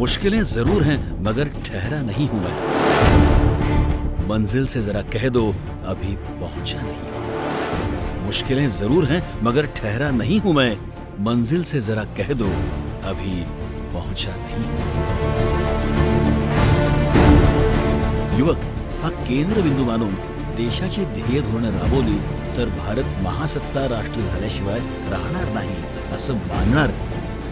मुश्किलें जरूर हैं मगर ठहरा नहीं हूं मैं, मंजिल से जरा कह दो अभी पहुंचा नहीं हूं। मुश्किलें जरूर हैं मगर ठहरा नहीं हूं मैं, मंजिल से जरा कह दो अभी पहुंचा नाही। युवक हा केंद्रबिंदू मानून देशाची ध्येय धोरणं राबवली तर भारत महासत्ता राष्ट्र झाल्याशिवाय राहणार नाही असं मानणार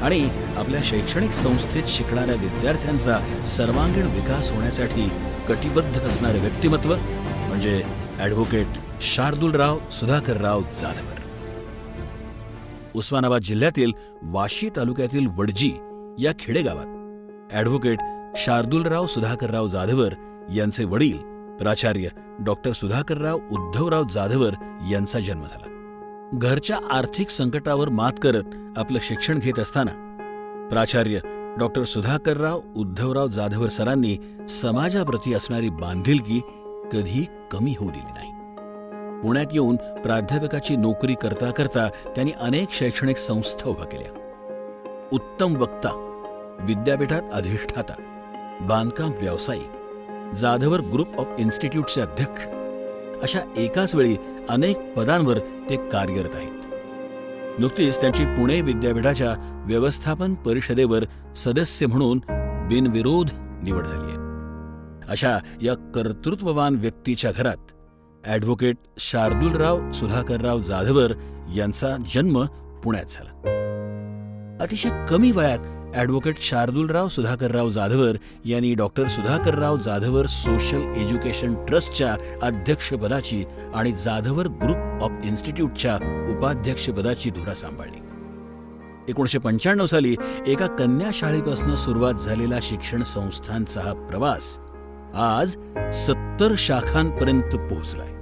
आणि आपल्या शैक्षणिक संस्थेत शिकणाऱ्या विद्यार्थ्यांचा सर्वांगीण विकास होण्यासाठी कटिबद्ध असणारे व्यक्तिमत्व म्हणजे ॲडव्होकेट शार्दूलराव सुधाकरराव जाधवर। उस्मानाबाद जिल्ह्यातील वाशी तालुक्यातील वडजी या खेडेगावात ॲडव्होकेट शार्दूलराव सुधाकरराव जाधवर यांचे वडील प्राचार्य डॉक्टर सुधाकरराव उद्धवराव जाधवर यांचा जन्म झाला। घरच्या आर्थिक संकटावर मात करत आपलं शिक्षण घेत असताना प्राचार्य डॉक्टर सुधाकरराव उद्धवराव जाधवर सरांनी समाजाप्रती असणारी बांधिलकी कधी कमी होऊ दिली नाही। पुण्यात येऊन प्राध्यापकाची नोकरी करता करता त्यांनी अनेक शैक्षणिक संस्था उभ्या केल्या। उत्तम वक्ता, विद्यापीठात अधिष्ठाता, बांधकाम व्यावसायिक, जाधवर ग्रुप ऑफ इन्स्टिट्यूटचे अध्यक्ष अशा एकाच वेळी अनेक पदांवर ते कार्यरत आहेत। नुकतीच त्यांची पुणे विद्यापीठाच्या व्यवस्थापन परिषदेवर सदस्य म्हणून बिनविरोध निवड झाली आहे। अशा या कर्तृत्ववान व्यक्तीच्या घरात ॲडव्होकेट शार्दूलराव सुधाकरराव जाधवर यांचा जन्म पुण्यात झाला। अतिशय कमी वयात ॲडव्होकेट शार्दूलराव सुधाकरराव जाधवर यांनी doctor Sudhakarrao Jadhavar social education ट्रस्टच्या अध्यक्षपदाची आणि जाधवर ग्रुप ऑफ इन्स्टिट्यूटच्या उपाध्यक्षपदाची धुरा सांभाळली। 1995 साली एका कन्या शाळेपासून सुरुवात झालेला शिक्षण संस्थांचा हा प्रवास आज 70 शाखांपर्यंत पोहोचलाय।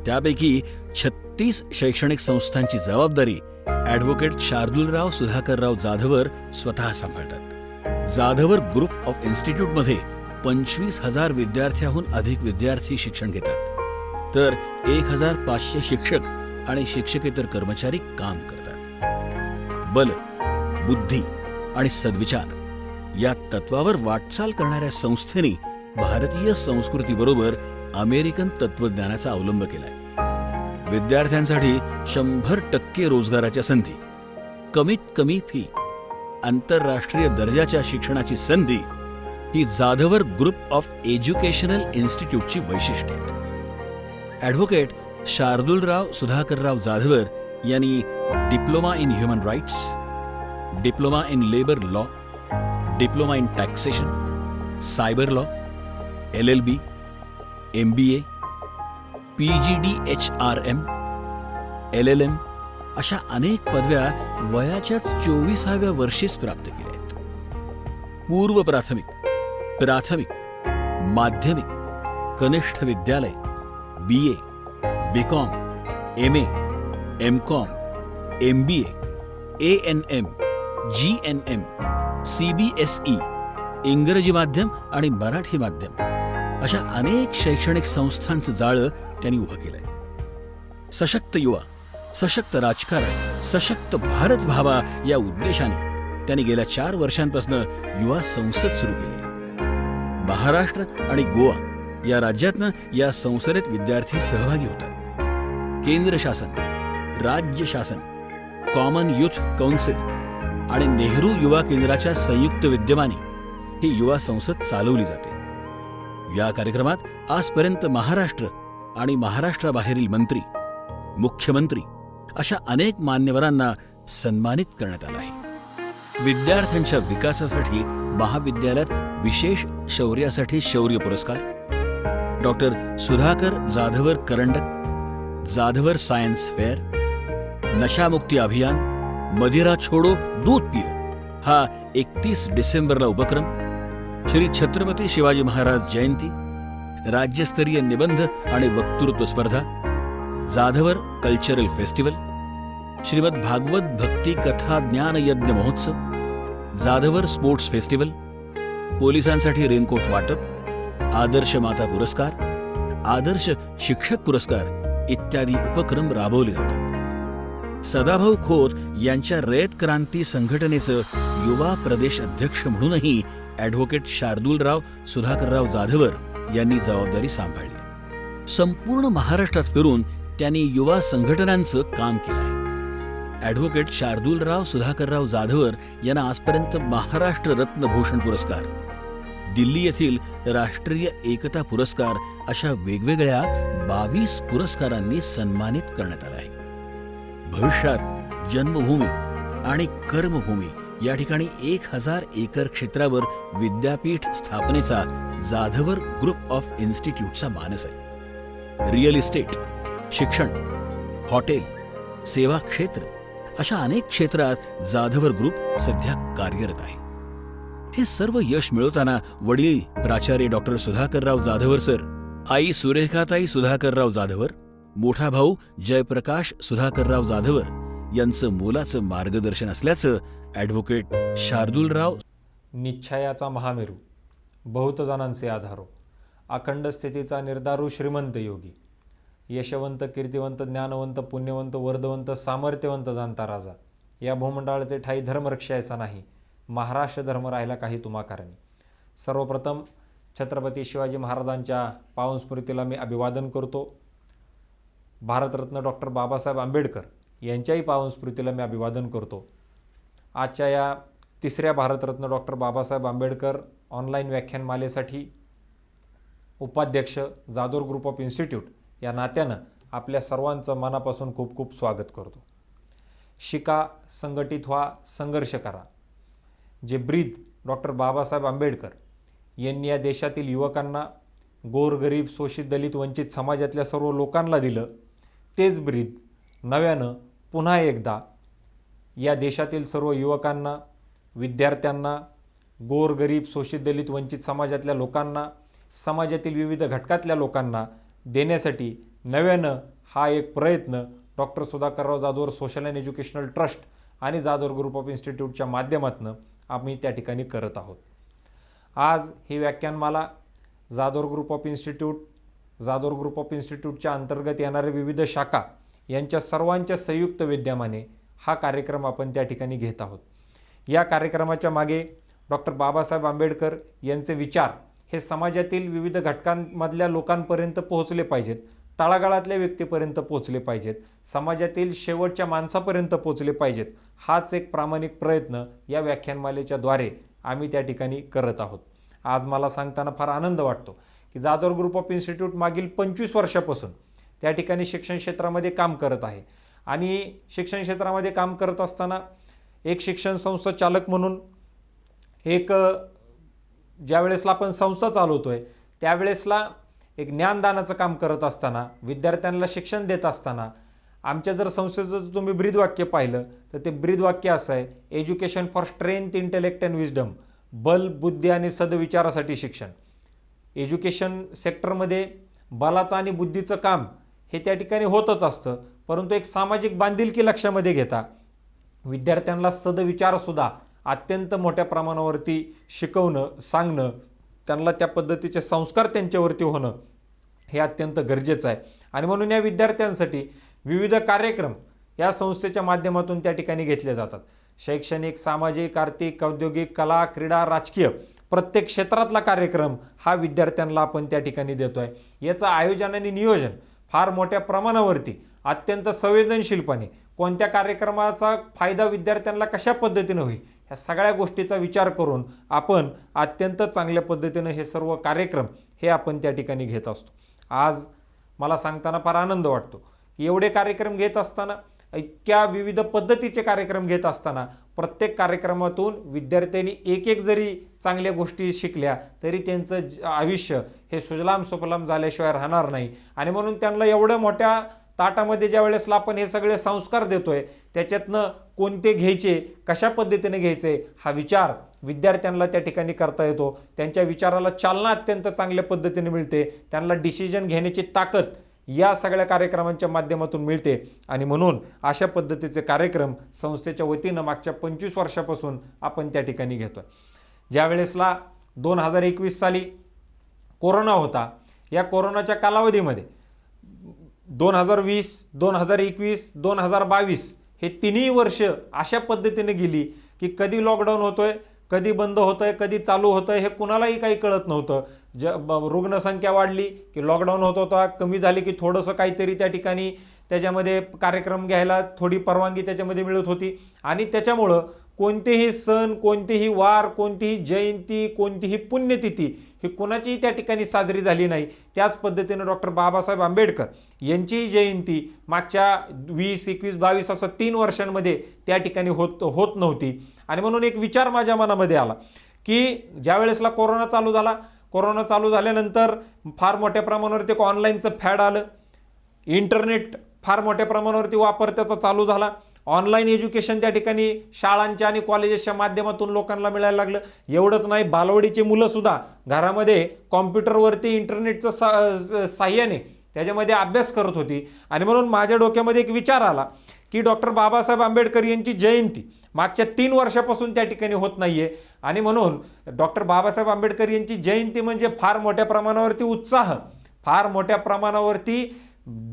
त्यापैकी 36 शैक्षणिक संस्थांची जबाबदारी ॲडव्होकेट शार्दूलराव सुधाकरराव जाधवर स्वतः सांभाळतात। जाधवर ग्रुप ऑफ इन्स्टिट्यूटमध्ये 25,000 विद्यार्थ्याहून अधिक विद्यार्थी शिक्षण घेतात, तर 1,500 शिक्षक आणि शिक्षकेतर कर्मचारी काम करतात। बल, बुद्धी आणि सद्विचार या तत्वावर वाटचाल करणाऱ्या संस्थेने भारतीय संस्कृतीबरोबर अमेरिकन तत्वज्ञानाचा अवलंब केलाय। विद्यार्थ्यांसाठी 100% रोजगाराच्या संधी, कमीत कमी फी, आंतरराष्ट्रीय दर्जाच्या शिक्षणाची संधी ही जाधवर ग्रुप ऑफ एज्युकेशनल इन्स्टिट्यूटची वैशिष्ट्ये आहेत। ॲडव्होकेट शार्दूलराव सुधाकरराव जाधवर यांनी diploma in human rights, diploma in labour law, diploma in taxation, cyber law, LLB, MBA, PGDHRM, LLM अशा अनेक पदव्या वयाच्या 24व्या वर्षीच प्राप्त केल्या आहेत। पूर्व प्राथमिक, प्राथमिक, माध्यमिक, कनिष्ठ विद्यालय, BA, BCom, MA, MCom, MBA, ANM, GNM, CBSE, इंग्रजी माध्यम आणि मराठी माध्यम अशा अनेक शैक्षणिक संस्थांचं जाळं त्यांनी उभं केलंय। सशक्त युवा, सशक्त राजकारण, सशक्त भारत व्हावा या उद्देशाने त्यांनी गेल्या 4 वर्षांपासून युवा संसद सुरू केली। महाराष्ट्र आणि गोवा या राज्यातनं या संसदेत विद्यार्थी सहभागी होतात। केंद्र शासन, राज्य शासन, कॉमन युथ कौन्सिल आणि नेहरू युवा केंद्राच्या संयुक्त विद्यमाने ही युवा संसद चालवली जाते। या कार्यक्रमात आजपर्यंत महाराष्ट्र आणि महाराष्ट्राबाहेरील मंत्री, मुख्यमंत्री अशा अनेक मान्यवरांना सन्मानित करण्यात आलं आहे। विद्यार्थ्यांच्या विकासासाठी महाविद्यालयात विशेष शौर्यासाठी शौर्य पुरस्कार, डॉक्टर सुधाकर जाधवर करंडक, जाधवर सायन्स फेअर, नशामुक्ती अभियान, मदिरा छोडो दूध पियो हा 31 डिसेंबरला उपक्रम, श्री छत्रपती शिवाजी महाराज जयंती, राज्यस्तरीय निबंध आणि वक्तृत्व स्पर्धा, जाधवर कल्चरल फेस्टिवल, श्रीमद भागवत भक्ती कथा ज्ञान यज्ञ महोत्सव, जाधवर स्पोर्ट्स फेस्टिवल, पोलिसांसाठी रेनकोट वाटप, आदर्श माता पुरस्कार, आदर्श शिक्षक पुरस्कार इत्यादी उपक्रम राबवले जातात। सदाभाऊ खोत यांच्या रयत क्रांती संघटनेचं युवा प्रदेश अध्यक्ष म्हणूनही ॲडव्होकेट शार्दूलराव सुधाकरराव जाधवर यांनी जबाबदारी सांभाळली. संपूर्ण महाराष्ट्रात फिरून त्यांनी युवा संघटनांचं काम केलंय. ॲडव्होकेट शार्दूलराव सुधाकरराव जाधवर यांना आजपर्यंत महाराष्ट्र रत्न भूषण पुरस्कार, दिल्ली येथील राष्ट्रीय एकता पुरस्कार अशा वेगवेगळ्या 22 पुरस्कारांनी सन्मानित करण्यात आलं आहे. भविष्यात जन्मभूमी आणि कर्मभूमी या ठिकाणी 1000 एकर क्षेत्रावर विद्यापीठ स्थापनेचा जाधवर ग्रुप ऑफ इन्स्टिट्यूटचा मानस आहे. रिअल इस्टेट, शिक्षण, हॉटेल, सेवा क्षेत्र अशा अनेक क्षेत्रात जाधवर ग्रुप सध्या कार्यरत आहे. हे सर्व यश मिळवताना वडील प्राचार्य डॉक्टर सुधाकरराव जाधवर सर, आई सुरेखाताई सुधाकरराव जाधवर, मोठा भाऊ जयप्रकाश सुधाकरराव जाधवर यांचं मोलाचं मार्गदर्शन असल्याचं ॲडव्होकेट शार्दूलराव. निश्चयाचा महामेरू, बहुत जणांचे आधारो, अखंड स्थितीचा निर्धारू श्रीमंत योगी, यशवंत, कीर्तिवंत, ज्ञानवंत, पुण्यवंत, वर्धवंत, सामर्थ्यवंत जाणता राजा, या भूमंडळाचे ठाई धर्मरक्षा ऐसा नाही, महाराष्ट्र धर्म राहिला काही तुम्हा कारणी. सर्वप्रथम छत्रपती शिवाजी महाराजांच्या पावन स्मृतीला मी अभिवादन करतो. भारतरत्न डॉक्टर बाबासाहेब आंबेडकर यांच्याही पावन स्मृतीला मी अभिवादन करतो. आजच्या या 3ऱ्या भारतरत्न डॉक्टर बाबासाहेब आंबेडकर ऑनलाईन व्याख्यानमालेसाठी उपाध्यक्ष जाधवर ग्रुप ऑफ इन्स्टिट्यूट या नात्यानं आपल्या सर्वांचं मनापासून खूप खूप स्वागत करतो. शिका, संघटित व्हा, संघर्ष करा. जे ब्रीद डॉक्टर बाबासाहेब आंबेडकर यांनी या देशातील युवकांना, गोरगरीब, शोषित, दलित, वंचित समाजातल्या सर्व लोकांना दिलं, तेच ब्रीद नव्यानं पुन्हा एकदा या देशातील सर्व युवकांना, विद्यार्थ्यांना, गोरगरीब, शोषित, दलित, वंचित समाजातल्या लोकांना, समाजातील विविध घटकातल्या लोकांना देण्यासाठी नव्यानं हा एक प्रयत्न doctor Sudhakarrao Jadhavar social and educational trust आणि जाधवर ग्रुप ऑफ इन्स्टिट्यूटच्या माध्यमातून आम्ही त्या ठिकाणी करत आहोत. आज ही व्याख्यानमाला Jadhavar group of institute, Jadhavar group of इन्स्टिट्यूटच्या अंतर्गत येणारे विविध शाखा यांच्या सर्वांच्या संयुक्त विद्यमाने हा कार्यक्रम आपण त्या ठिकाणी घेत आहोत. या कार्यक्रमाच्या मागे डॉक्टर बाबासाहेब आंबेडकर यांचे विचार हे समाजातील विविध घटकांमधल्या लोकांपर्यंत पोहोचले पाहिजेत, तळागाळातल्या व्यक्तीपर्यंत पोहोचले पाहिजेत, समाजातील शेवटच्या माणसापर्यंत पोहोचले पाहिजेत. हाच एक प्रामाणिक प्रयत्न या व्याख्यानमालेच्या द्वारे आम्ही त्या ठिकाणी करत आहोत. आज मला सांगताना फार आनंद वाटतो की जाधवर ग्रुप ऑफ इन्स्टिट्यूट मागील 25 वर्षापासून त्या ठिकाणी शिक्षण क्षेत्रामध्ये काम करत आहे. आणि शिक्षण क्षेत्रामध्ये काम करत असताना एक शिक्षण संस्था चालक म्हणून एक ज्यावेळेसला आपण संस्था चालवतोय त्यावेळेसला एक ज्ञानदानाचं काम करत असताना, विद्यार्थ्यांना शिक्षण देत असताना आमच्या जर संस्थेचं तुम्ही ब्रीदवाक्य पाहिलं तर ते ब्रीदवाक्य असं आहे, education for strength, intellect and wisdom, बल, बुद्धी आणि सदविचारासाठी शिक्षण. एज्युकेशन सेक्टरमध्ये बलाचं आणि बुद्धीचं काम हे त्या ठिकाणी होतच असतं, परंतु एक सामाजिक बांधिलकी लक्षामध्ये घेता विद्यार्थ्यांना सदविचारसुद्धा अत्यंत मोठ्या प्रमाणावरती शिकवणं, सांगणं, त्यांना त्या पद्धतीचे संस्कार त्यांच्यावरती होणं हे अत्यंत गरजेचं आहे. आणि म्हणून या विद्यार्थ्यांसाठी विविध कार्यक्रम या संस्थेच्या माध्यमातून त्या ठिकाणी घेतले जातात. शैक्षणिक, सामाजिक, आर्थिक, औद्योगिक, कला, क्रीडा, राजकीय प्रत्येक क्षेत्रातला कार्यक्रम हा विद्यार्थ्यांना आपण त्या ठिकाणी देतो आहे. याचं आयोजन आणि नियोजन फार मोठ्या प्रमाणावरती अत्यंत संवेदनशीलपणे कोणत्या कार्यक्रमाचा फायदा विद्यार्थ्यांना कशा पद्धतीनं होईल ह्या सगळ्या गोष्टीचा विचार करून आपण अत्यंत चांगल्या पद्धतीनं हे सर्व कार्यक्रम हे आपण त्या ठिकाणी घेत असतो. आज मला सांगताना फार आनंद वाटतो की एवढे कार्यक्रम घेत असताना, इतक्या विविध पद्धतीचे कार्यक्रम घेत असताना प्रत्येक कार्यक्रमातून विद्यार्थ्यांनी एक एक जरी चांगल्या गोष्टी शिकल्या तरी त्यांचं आयुष्य हे सुजलाम सुफलाम झाल्याशिवाय राहणार नाही. आणि म्हणून त्यांना एवढ्या मोठ्या ताटामध्ये ज्या वेळेसला आपण हे सगळे संस्कार देतोय त्याच्यातनं कोणते घ्यायचे, कशा पद्धतीने घ्यायचे हा विचार विद्यार्थ्यांना त्या ठिकाणी करता येतो. त्यांच्या विचाराला चालना अत्यंत चांगल्या पद्धतीने मिळते. त्यांना डिसिजन घेण्याची ताकद या सगळ्या कार्यक्रमांच्या माध्यमातून मिळते. आणि म्हणून अशा पद्धतीचे कार्यक्रम संस्थेच्या वतीनं मागच्या 25 वर्षापासून आपण त्या ठिकाणी घेतोय. ज्या वेळेसला 2021 साली कोरोना होता, या कोरोनाच्या कालावधीमध्ये 2020, 2021, 2022 हे तिन्ही वर्ष अशा पद्धतीने गेली की कधी लॉकडाऊन होतोय, कधी बंद होतंय, कधी चालू होतंय, हे कुणालाही काही कळत नव्हतं. रुग्णसंख्या वाढली की लॉकडाऊन होत होता, कमी झाली की थोडंसं काहीतरी त्या ठिकाणी त्याच्यामध्ये कार्यक्रम घ्यायला थोडी परवानगी त्याच्यामध्ये मिळत होती. आणि त्याच्यामुळं कोणतेही सण, कोणतेही वार, कोणतीही जयंती, कोणतीही पुण्यतिथी ही कोणाचीही त्या ठिकाणी साजरी झाली नाही. त्याच पद्धतीनं डॉक्टर बाबासाहेब आंबेडकर यांची जयंती मागच्या 20, 21, 22 असं 3 वर्षांमध्ये त्या ठिकाणी होत नव्हती. आणि म्हणून एक विचार माझ्या मनामध्ये आला की ज्या वेळेसला कोरोना चालू झाल्यानंतर फार मोठ्या प्रमाणावरती एक ऑनलाईनचं फॅड आलं. इंटरनेट फार मोठ्या प्रमाणावरती वापर त्याचा चालू झाला. ऑनलाईन एज्युकेशन त्या ठिकाणी शाळांच्या आणि कॉलेजेसच्या माध्यमातून लोकांना मिळायला लागलं. एवढंच नाही, बालवाडीची मुलंसुद्धा घरामध्ये कॉम्प्युटरवरती इंटरनेटचं साह्याने त्याच्यामध्ये अभ्यास करत होती. आणि म्हणून माझ्या डोक्यामध्ये एक विचार आला की डॉक्टर बाबासाहेब आंबेडकर यांची जयंती मागच्या 3 वर्षापासून त्या ठिकाणी होत नाहीये. आणि म्हणून डॉक्टर बाबासाहेब आंबेडकर यांची जयंती म्हणजे फार मोठ्या प्रमाणावरती उत्साह, फार मोठ्या प्रमाणावरती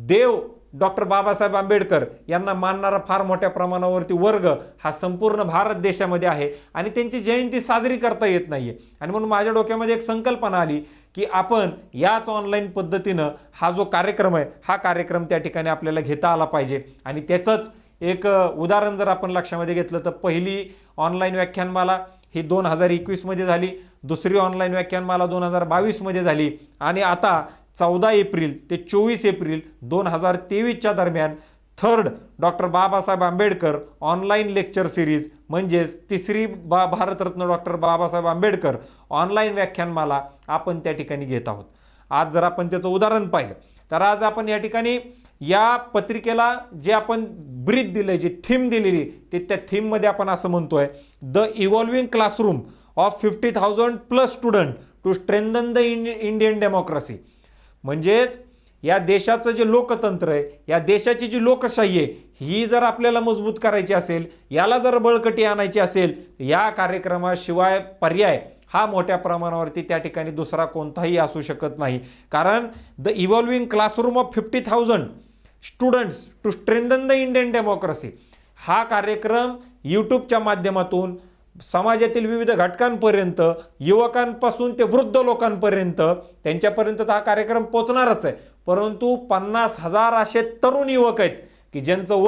देव डॉक्टर बाबासाहेब आंबेडकर यांना मानणारा फार मोठ्या प्रमाणावरती वर्ग हा संपूर्ण भारत देशामध्ये आहे आणि त्यांची जयंती साजरी करता येत नाहीये. आणि म्हणून माझ्या डोक्यामध्ये एक संकल्पना आली की आपण याच ऑनलाईन पद्धतीनं हा जो कार्यक्रम आहे हा कार्यक्रम त्या ठिकाणी आपल्याला घेता आला पाहिजे. आणि त्याचंच एक उदाहरण जर आपण लक्षामध्ये घेतलं तर पहिली ऑनलाईन व्याख्यानमाला ही 2021 मध्ये झाली, दुसरी ऑनलाईन व्याख्यानमाला 2022 मध्ये झाली आणि आता 14 एप्रिल ते 24 एप्रिल 2023च्या दरम्यान third doctor Babasaheb Ambedkar online lecture series म्हणजेच तिसरी भारतरत्न डॉक्टर बाबासाहेब आंबेडकर ऑनलाईन व्याख्यानमाला आपण त्या ठिकाणी घेत आहोत. आज जर आपण त्याचं उदाहरण पाहिलं तर आज आपण या ठिकाणी या पत्रिकेला जे आपण ब्रीथ दिलंय, जी थीम दिलेली ते त्या थीममध्ये आपण असं म्हणतोय, the evolving classroom of 50,000+ student to strengthen the Indian democracy. म्हणजेच या देशाचं जे लोकतंत्र आहे, या देशाची जी लोकशाही आहे, ही जर आपल्याला मजबूत करायची असेल, याला जर बळकटी आणायची असेल, या कार्यक्रमाशिवाय पर्याय हा मोठ्या प्रमाणावरती त्या ठिकाणी दुसरा कोणताही असू शकत नाही. कारण the evolving classroom of 50,000 students to strengthen the Indian democracy हा कार्यक्रम यूट्यूबच्या माध्यमातून समाजातील विविध घटकांपर्यंत, युवकांपासून ते वृद्ध लोकांपर्यंत त्यांच्यापर्यंत हा कार्यक्रम पोचणारच आहे. परंतु 50,000 असे तरुण युवक आहेत की ज्यांचं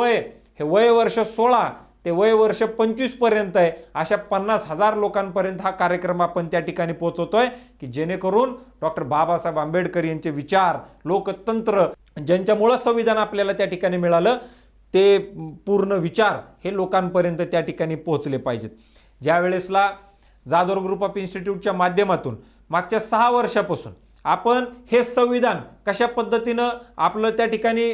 वय वर्ष 16 ते वय वर्ष 25 पर्यंत आहे. अशा 50,000 लोकांपर्यंत हा कार्यक्रम आपण त्या ठिकाणी पोहोचवतोय की जेणेकरून डॉक्टर बाबासाहेब आंबेडकर यांचे विचार, लोकतंत्र, ज्यांच्यामुळं संविधान आपल्याला त्या ठिकाणी मिळालं, ते पूर्ण विचार हे लोकांपर्यंत त्या ठिकाणी पोहोचले पाहिजेत. ज्या वेळेसला जाधव ग्रुप ऑफ इन्स्टिट्यूटच्या माध्यमातून मागच्या 6 वर्षापासून आपण हे संविधान कशा पद्धतीनं आपलं त्या ठिकाणी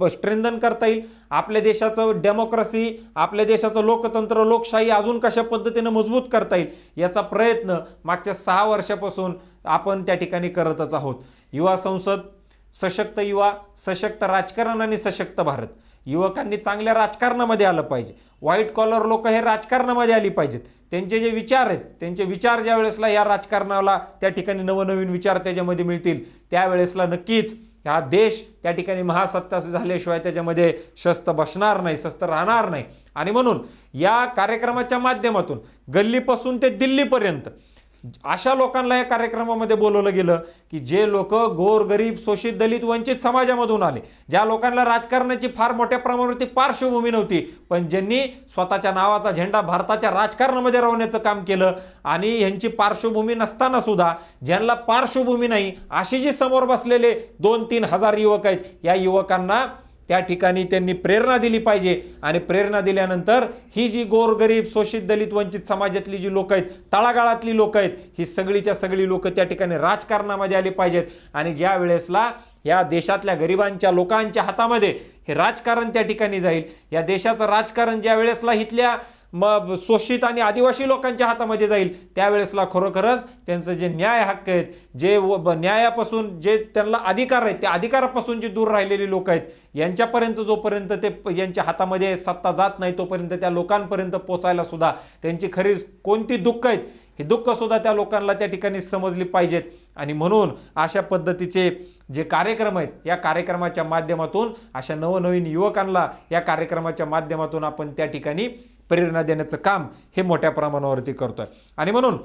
स्ट्रेंथन करता येईल, आपल्या देशाचं डेमोक्रेसी, आपल्या देशाचं लोकतंत्र, लोकशाही अजून कशा पद्धतीनं मजबूत करता येईल, याचा प्रयत्न मागच्या 6 वर्षापासून आपण त्या ठिकाणी करतच आहोत. युवा संसद, सशक्त युवा, सशक्त राजकारण आणि सशक्त भारत. युवकांनी चांगल्या राजकारणामध्ये आलं पाहिजे. व्हाईट कॉलर लोक हे राजकारणामध्ये आली पाहिजेत. त्यांचे जे विचार आहेत, त्यांचे विचार ज्या वेळेसला या राजकारणाला त्या ठिकाणी नवनवीन विचार त्याच्यामध्ये मिळतील, त्यावेळेसला नक्कीच हा देश त्या ठिकाणी महासत्ता झाल्याशिवाय त्याच्यामध्ये शस्त्र बसणार नाही, शस्त्र राहणार नाही. आणि म्हणून या कार्यक्रमाच्या माध्यमातून गल्लीपासून ते दिल्लीपर्यंत अशा लोकांना या कार्यक्रमामध्ये बोलवलं गेलं की जे लोक गोरगरीब, शोषित, दलित, वंचित समाजामधून आले, ज्या लोकांना राजकारणाची फार मोठ्या प्रमाणावरती पार्श्वभूमी नव्हती, पण ज्यांनी स्वतःच्या नावाचा झेंडा भारताच्या राजकारणामध्ये राहण्याचं काम केलं. आणि यांची पार्श्वभूमी नसताना सुद्धा ज्यांना पार्श्वभूमी नाही अशी जी समोर बसलेले 2-3 हजार युवक आहेत, या युवकांना त्या ठिकाणी त्यांनी प्रेरणा दिली पाहिजे. आणि प्रेरणा दिल्यानंतर ही जी गोरगरीब, शोषित, दलित, वंचित समाजातली जी लोक आहेत, तळागाळातली लोक आहेत, ही सगळीच्या सगळी लोक त्या ठिकाणी राजकारणामध्ये आली पाहिजेत. आणि ज्या वेळेसला या देशातल्या गरिबांच्या लोकांच्या हातामध्ये हे राजकारण त्या ठिकाणी जाईल, या देशाचं राजकारण ज्या वेळेसला इथल्या शोषित आणि आदिवासी लोकांच्या हातामध्ये जाईल, त्यावेळेसला खरोखरच त्यांचं जे न्याय हक्क आहेत, जे न्यायापासून जे त्यांना अधिकार आहेत, त्या अधिकारापासून जे दूर राहिलेली लोक आहेत, यांच्यापर्यंत जोपर्यंत ते यांच्या हातामध्ये सत्ता जात नाही तोपर्यंत त्या लोकांपर्यंत पोचायला सुद्धा त्यांची खरी कोणती दुःख आहेत हे दुःखसुद्धा त्या लोकांना त्या ठिकाणी समजली पाहिजेत. आणि म्हणून अशा पद्धतीचे जे कार्यक्रम आहेत या कार्यक्रमाच्या माध्यमातून अशा नवनवीन युवकांना या कार्यक्रमाच्या माध्यमातून आपण त्या ठिकाणी प्रेरणा देण्याचं काम हे मोठ्या प्रमाणावरती करतोय. आणि म्हणून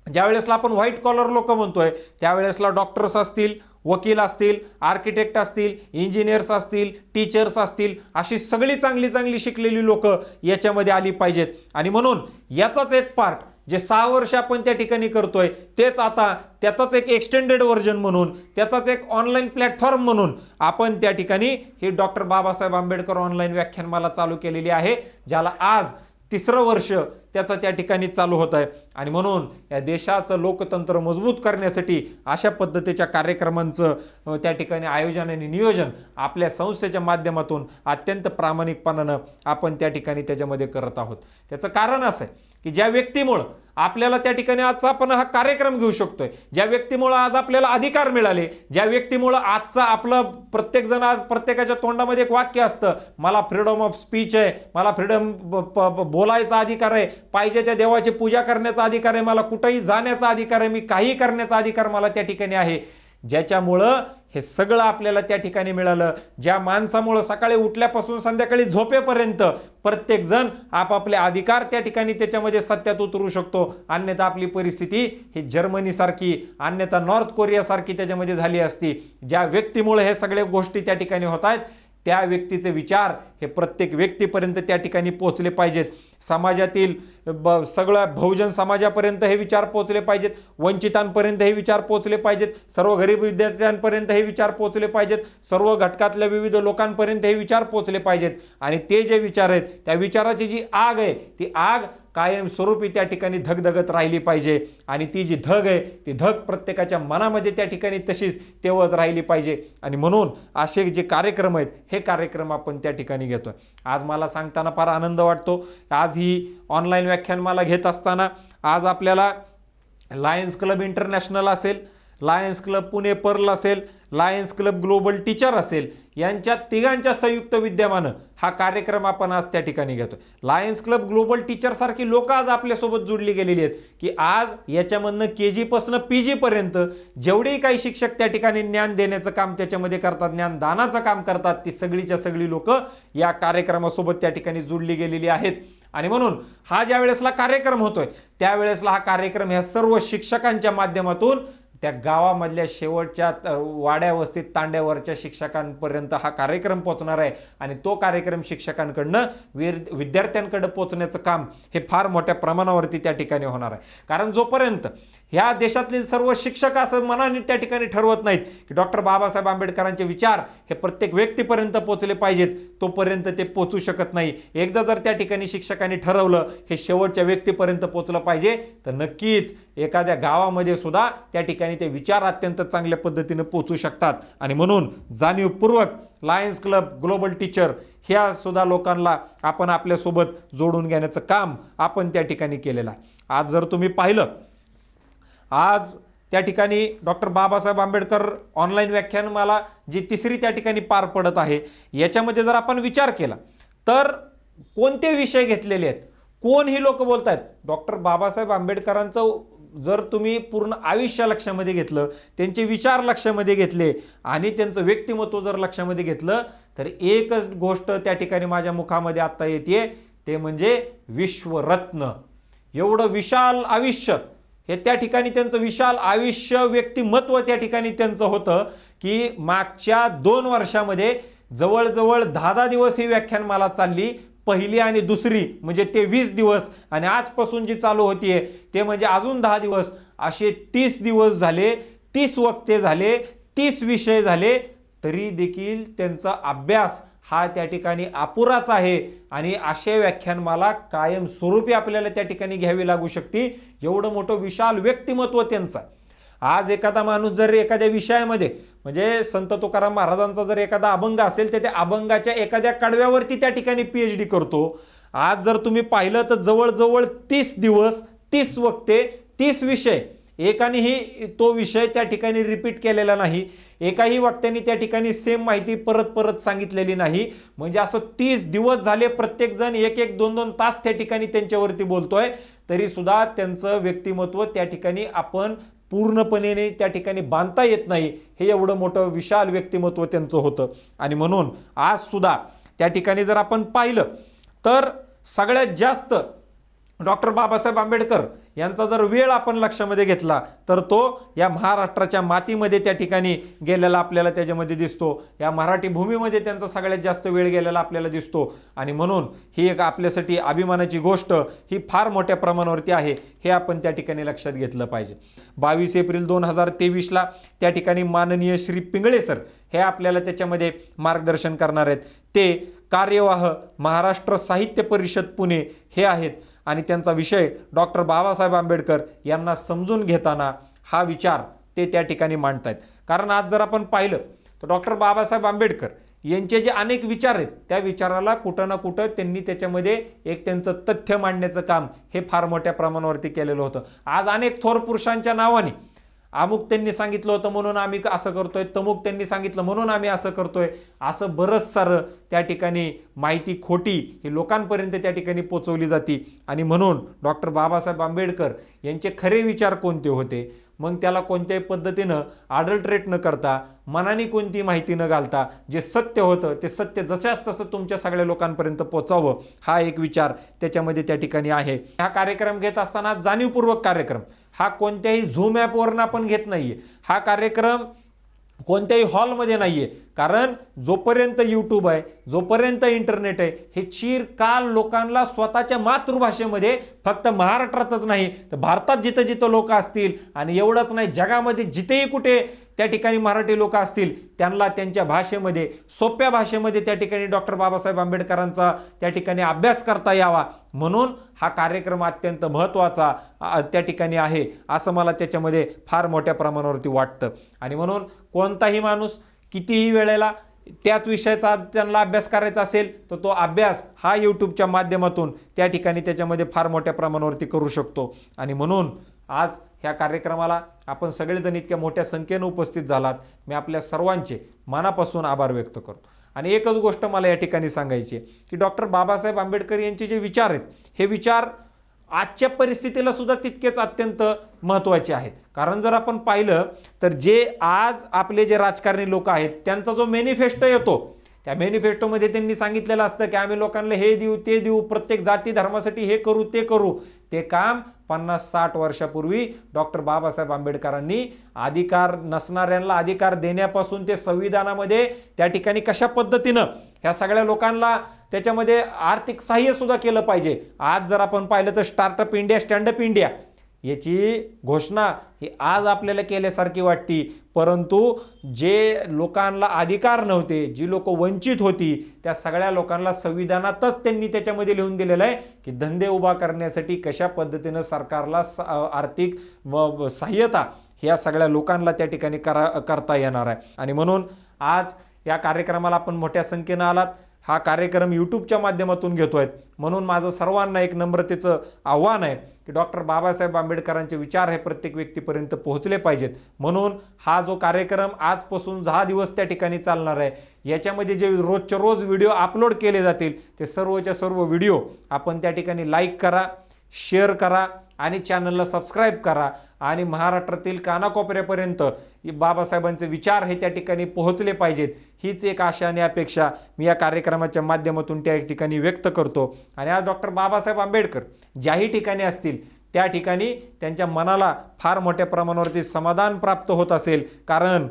ज्यावेळेसला आपण व्हाईट कॉलर लोक म्हणतोय त्यावेळेसला डॉक्टर्स असतील, वकील असतील, आर्किटेक्ट असतील, इंजिनियर्स असतील, टीचर्स असतील, अशी सगळी चांगली चांगली शिकलेली लोक याच्यामध्ये आली पाहिजेत. आणि म्हणून याचाच एक पार्ट जे 6 वर्ष आपण त्या ठिकाणी करतोय तेच आता त्याचाच एक एक्सटेंडेड व्हर्जन म्हणून, त्याचाच एक ऑनलाईन प्लॅटफॉर्म म्हणून आपण त्या ठिकाणी हे डॉक्टर बाबासाहेब आंबेडकर ऑनलाईन व्याख्यानमाला चालू केलेली आहे, ज्याला आज 3रं वर्ष त्याचं त्या ठिकाणी चालू होत आहे. आणि म्हणून या देशाचं लोकतंत्र मजबूत करण्यासाठी अशा पद्धतीच्या कार्यक्रमांचं त्या ठिकाणी आयोजन आणि नियोजन आपल्या संस्थेच्या माध्यमातून अत्यंत प्रामाणिकपणानं आपण त्या ठिकाणी त्याच्यामध्ये करत आहोत. त्याचं कारण असं आहे की ज्या व्यक्तीमुळं आपल्याला त्या ठिकाणी आजचा आपण हा कार्यक्रम घेऊ शकतोय, ज्या व्यक्तीमुळं आज आपल्याला अधिकार मिळाले, ज्या व्यक्तीमुळं आजचा आपलं प्रत्येकजण आज प्रत्येकाच्या तोंडामध्ये एक वाक्य असतं, मला फ्रीडम ऑफ स्पीच आहे, मला फ्रीडम बोलायचा अधिकार आहे, पाहिजे त्या देवाची पूजा करण्याचा अधिकार आहे, मला कुठंही जाण्याचा अधिकार आहे, मी काही करण्याचा अधिकार मला त्या ठिकाणी आहे. ज्याच्यामुळं हे सगळं आपल्याला त्या ठिकाणी मिळालं, ज्या माणसामुळं सकाळी उठल्यापासून संध्याकाळी झोपेपर्यंत प्रत्येकजण आपापले अधिकार त्या ठिकाणी त्याच्यामध्ये सत्यात उतरू शकतो. अन्यथा आपली परिस्थिती ही जर्मनीसारखी, अन्यथा नॉर्थ कोरियासारखी त्याच्यामध्ये झाली असती. ज्या व्यक्तीमुळे हे सगळ्या गोष्टी त्या ठिकाणी होत आहेत त्या व्यक्तीचे विचार हे प्रत्येक व्यक्तीपर्यंत त्या ठिकाणी पोहोचले पाहिजेत. समाजातील सगळ्या बहुजन समाजापर्यंत हे विचार पोहोचले पाहिजेत, वंचितांपर्यंत हे विचार पोहोचले पाहिजेत, सर्व गरीब विद्यार्थ्यांपर्यंत हे विचार पोहोचले पाहिजेत, सर्व घटकातल्या विविध लोकांपर्यंत हे विचार पोहोचले पाहिजेत. आणि ते जे विचार आहेत त्या विचाराची जी आग आहे ती आग कायमस्वरूपी त्या ठिकाणी धगधगत राहिली पाहिजे. आणि ती जी धग आहे ती धग प्रत्येकाच्या मनामध्ये त्या ठिकाणी तशीच तेवत राहिली पाहिजे. आणि म्हणून असे जे कार्यक्रम आहेत हे कार्यक्रम आपण त्या ठिकाणी घेतोय. आज मला सांगताना फार आनंद वाटतो. आज ही ऑनलाईन व्याख्यानमाला घेत असताना आज आपल्याला लायन्स क्लब इंटरनॅशनल असेल, लायन्स क्लब पुणे पर्ल असेल, लायन्स क्लब ग्लोबल टीचर असेल, यांच्या तिघांच्या संयुक्त विद्यमानं हा कार्यक्रम आपण आज त्या ठिकाणी घेतो. लायन्स क्लब ग्लोबल टीचर सारखी लोक आज आपल्यासोबत जुडली गेलेली आहेत की आज याच्यामधनं KG पासून PG पर्यंत जेवढेही काही शिक्षक त्या ठिकाणी ज्ञान देण्याचं काम त्याच्यामध्ये करतात, ज्ञानदानाचं काम करतात, ती सगळीच्या सगळी लोक या कार्यक्रमासोबत त्या ठिकाणी जुडली गेलेली आहेत. आणि म्हणून हा ज्या वेळेसला कार्यक्रम होतोय त्यावेळेसला हा कार्यक्रम ह्या सर्व शिक्षकांच्या माध्यमातून त्या गावामधल्या शेवटच्या वाड्या वस्तीत तांड्यावरच्या शिक्षकांपर्यंत हा कार्यक्रम पोहोचणार आहे. आणि तो कार्यक्रम शिक्षकांकडनं विद्यार्थ्यांकडे पोहोचण्याचं काम हे फार मोठ्या प्रमाणावरती त्या ठिकाणी होणार आहे. कारण जोपर्यंत ह्या देशातले सर्व शिक्षक असं मनाने त्या ठिकाणी ठरवत नाहीत की डॉक्टर बाबासाहेब आंबेडकरांचे विचार हे प्रत्येक व्यक्तीपर्यंत पोहोचले पाहिजेत, तोपर्यंत ते पोहोचू शकत नाही. एकदा जर त्या ठिकाणी शिक्षकांनी ठरवलं हे शेवटच्या व्यक्तीपर्यंत पोहोचलं पाहिजे तर नक्कीच एखाद्या गावामध्ये सुद्धा त्या ठिकाणी ते विचार अत्यंत चांगल्या पद्धतीने पोहोचू शकतात. आणि म्हणून जाणीवपूर्वक लायन्स क्लब ग्लोबल टीचर ह्या सुद्धा लोकांना आपण आपल्यासोबत जोडून घेण्याचं काम आपण त्या ठिकाणी केलेलं आहे. आज जर तुम्ही पाहिलं, आज त्या ठिकाणी डॉक्टर बाबासाहेब आंबेडकर ऑनलाईन व्याख्यानमाला जी 3री त्या ठिकाणी पार पडत आहे, याच्यामध्ये जर आपण विचार केला तर कोणते विषय घेतलेले आहेत, कोण ही लोक बोलत आहेत. डॉक्टर बाबासाहेब आंबेडकरांचं जर तुम्ही पूर्ण आयुष्य लक्षामध्ये घेतलं, त्यांचे विचार लक्षामध्ये घेतले आणि त्यांचं व्यक्तिमत्व जर लक्षामध्ये घेतलं तर एकच गोष्ट त्या ठिकाणी माझ्या मुखामध्ये आत्ता येते, ते म्हणजे विश्वरत्न. एवढं विशाल आयुष्य हे त्या ठिकाणी त्यांचं विशाल आयुष्य व्यक्तिमत्व त्या ठिकाणी त्यांचं होतं की मागच्या 2 वर्षामध्ये जवळजवळ 10 दिवस ही व्याख्यानमाला चालली. पहिली आणि दुसरी म्हणजे ते 20 दिवस आणि आजपासून जी चालू होतीये ते म्हणजे अजून 10 दिवस, असे 30 दिवस झाले, 30 वक्ते झाले, 30 विषय झाले, तरी देखील त्यांचा अभ्यास हा त्या ठिकाणी अपुराच आहे. आणि अशा व्याख्यानमाला कायम स्वरूपी आपल्याला त्या ठिकाणी घ्यावी लागू शकते. एवढं मोठं विशाल व्यक्तिमत्व त्यांचं. आज एखादा माणूस जर एखाद्या विषयामध्ये म्हणजे संत तुकाराम महाराजांचा जर एखादा अभंग असेल तर त्या अभंगाच्या एखाद्या कडव्यावरती त्या ठिकाणी PhD करतो. आज जर तुम्ही पाहिलं तर जवळजवळ 30 दिवस, 30 वक्ते, 30 विषय एकानेही तो विषय त्या ठिकाणी रिपीट केलेला नाही, एकाही वक्त्यांनी त्या ठिकाणी सेम माहिती परत परत सांगितलेली नाही. म्हणजे असं 30 दिवस झाले प्रत्येक जण 1-1, 2-2 तास त्या ठिकाणी त्यांच्यावरती बोलतोय, तरी सुद्धा त्यांचं व्यक्तिमत्व त्या ठिकाणी आपण पूर्णपणे त्या ठिकाणी बांधता येत नाही. हे एवढं मोठं विशाल व्यक्तिमत्व त्यांचं होतं. आणि म्हणून आज सुद्धा त्या ठिकाणी जर आपण पाहिलं तर सगळ्यात जास्त डॉक्टर बाबासाहेब आंबेडकर यांचा जर वेळ आपण लक्षामध्ये घेतला तर तो या महाराष्ट्राच्या मातीमध्ये त्या ठिकाणी गेलेला आपल्याला त्याच्यामध्ये दिसतो. या मराठी भूमीमध्ये त्यांचा सगळ्यात जास्त वेळ गेलेला आपल्याला दिसतो. आणि म्हणून ही एक आपल्यासाठी अभिमानाची गोष्ट ही फार मोठ्या प्रमाणावरती आहे, हे आपण त्या ठिकाणी लक्षात घेतलं पाहिजे. 22 एप्रिल 2023ला त्या ठिकाणी माननीय श्री पिंगळे सर हे आपल्याला त्याच्यामध्ये मार्गदर्शन करणार आहेत. ते कार्यवाह महाराष्ट्र साहित्य परिषद पुणे हे आहेत आणि त्यांचा विषय डॉक्टर बाबासाहेब आंबेडकर यांना समजून घेताना हा विचार ते त्या ठिकाणी मांडतायत. कारण आज जर आपण पाहिलं तर डॉक्टर बाबासाहेब आंबेडकर यांचे जे अनेक विचार आहेत त्या विचाराला कुठं ना कुठं त्यांनी त्याच्यामध्ये एक त्यांचं तथ्य मांडण्याचं काम हे फार मोठ्या प्रमाणावरती केलेलं होतं. आज अनेक थोर पुरुषांच्या नावाने अमुक त्यांनी सांगितलं होतं म्हणून आम्ही असं करतोय, तमुक त्यांनी सांगितलं म्हणून आम्ही असं करतोय, असं बरंच सारं त्या ठिकाणी माहिती खोटी ही लोकांपर्यंत त्या ठिकाणी पोचवली जाते. आणि म्हणून डॉक्टर बाबासाहेब आंबेडकर यांचे खरे विचार कोणते होते, मग त्याला कोणत्याही पद्धतीनं अडल्ट्रेट न करता, मनाने कोणती माहिती न घालता जे सत्य होतं ते सत्य जशाच तसं तुमच्या सगळ्या लोकांपर्यंत पोचावं, हा एक विचार त्याच्यामध्ये त्या ठिकाणी आहे. हा कार्यक्रम घेत असताना जाणीवपूर्वक कार्यक्रम हा कोणत्याही झूम ॲपवरून आपण घेत नाहीये. हा कार्यक्रम कोणत्याही हॉलमध्ये नाहीये. कारण जोपर्यंत यूट्यूब आहे, जोपर्यंत इंटरनेट आहे, हे चिरकाल लोकांना स्वतःच्या मातृभाषेमध्ये फक्त महाराष्ट्रातच नाही तर भारतात जिथं जिथं लोक असतील आणि एवढंच नाही जगामध्ये जिथेही कुठे त्या ठिकाणी मराठी लोक असतील त्यांना त्यांच्या भाषेमध्ये सोप्या भाषेमध्ये त्या ठिकाणी डॉक्टर बाबासाहेब आंबेडकरांचा त्या ठिकाणी अभ्यास करता यावा म्हणून हा कार्यक्रम अत्यंत महत्त्वाचा त्या ठिकाणी आहे असं मला त्याच्यामध्ये फार मोठ्या प्रमाणावरती वाटतं. आणि म्हणून कोणताही माणूस कितीही वेळेला त्याच विषयाचा त्यांना अभ्यास करायचा असेल तर तो अभ्यास हा यूट्यूबच्या माध्यमातून त्या ठिकाणी त्याच्यामध्ये फार मोठ्या प्रमाणावरती करू शकतो. आणि म्हणून आज ह्या कार्यक्रमाला आपण सगळेजण इतक्या मोठ्या संख्येने उपस्थित झालात, मी आपल्या सर्वांचे मनापासून आभार व्यक्त करतो. आणि एकच गोष्ट मला या ठिकाणी सांगायची आहे की डॉक्टर बाबासाहेब आंबेडकर यांचे जे विचार आहेत हे विचार आजच्या परिस्थितीला सुद्धा तितकेच अत्यंत महत्त्वाचे आहेत. कारण जर आपण पाहिलं तर जे आज आपले जे राजकारणी लोक आहेत त्यांचा जो मॅनिफेस्टो येतो त्या मॅनिफेस्टोमध्ये त्यांनी सांगितलेलं असतं की आम्ही लोकांना हे देऊ ते देऊ, प्रत्येक जाती धर्मासाठी हे करू ते करू. ते काम 50-60 वर्षापूर्वी डॉक्टर बाबासाहेब आंबेडकरांनी अधिकार नसणाऱ्यांना अधिकार देण्यापासून ते संविधानामध्ये त्या ठिकाणी कशा पद्धतीनं ह्या सगळ्या लोकांना त्याच्यामध्ये आर्थिक सहाय्य सुद्धा केलं पाहिजे. आज जर आपण पाहिलं तर स्टार्टअप इंडिया, स्टँडअप इंडिया याची घोषणा ही आज आपल्याला केल्यासारखी वाटती, परंतु जे लोकांना अधिकार नव्हते, जी लोक वंचित होती त्या सगळ्या लोकांना संविधानातच त्यांनी त्याच्यामध्ये लिहून दिलेलं आहे की धंदे उभा करण्यासाठी कशा पद्धतीनं सरकारला आर्थिक सहाय्यता ह्या सगळ्या लोकांना त्या ठिकाणी करता येणार आहे. आणि म्हणून आज या कार्यक्रमाला आपण मोठ्या संख्येनं आलात. हा कार्यक्रम यूट्यूबच्या माध्यमातून घेतोय म्हणून माझं सर्वांना एक नम्रतेचं आव्हान आहे की डॉक्टर बाबासाहेब आंबेडकरांचे विचार हे प्रत्येक व्यक्तीपर्यंत पोहोचले पाहिजेत. म्हणून हा जो कार्यक्रम आजपासून 10 दिवस त्या ठिकाणी चालणार आहे याच्यामध्ये जे रोजच्या रोज व्हिडिओ अपलोड केले जातील ते सर्वच्या सर्व व्हिडिओ आपण त्या ठिकाणी लाईक करा, शेअर करा आणि चॅनलला सबस्क्राईब करा आणि महाराष्ट्रातील कानाकोपऱ्यापर्यंत बाबासाहेबांचे विचार हे त्या ठिकाणी पोहोचले पाहिजेत हीच एक आशा आणि अपेक्षा मी या कार्यक्रमाच्या माध्यमातून त्या ठिकाणी व्यक्त करतो. आणि आज डॉक्टर बाबासाहेब आंबेडकर ज्याही ठिकाणी असतील त्या ठिकाणी त्यांच्या मनाला फार मोठ्या प्रमाणावरती समाधान प्राप्त होत असेल. कारण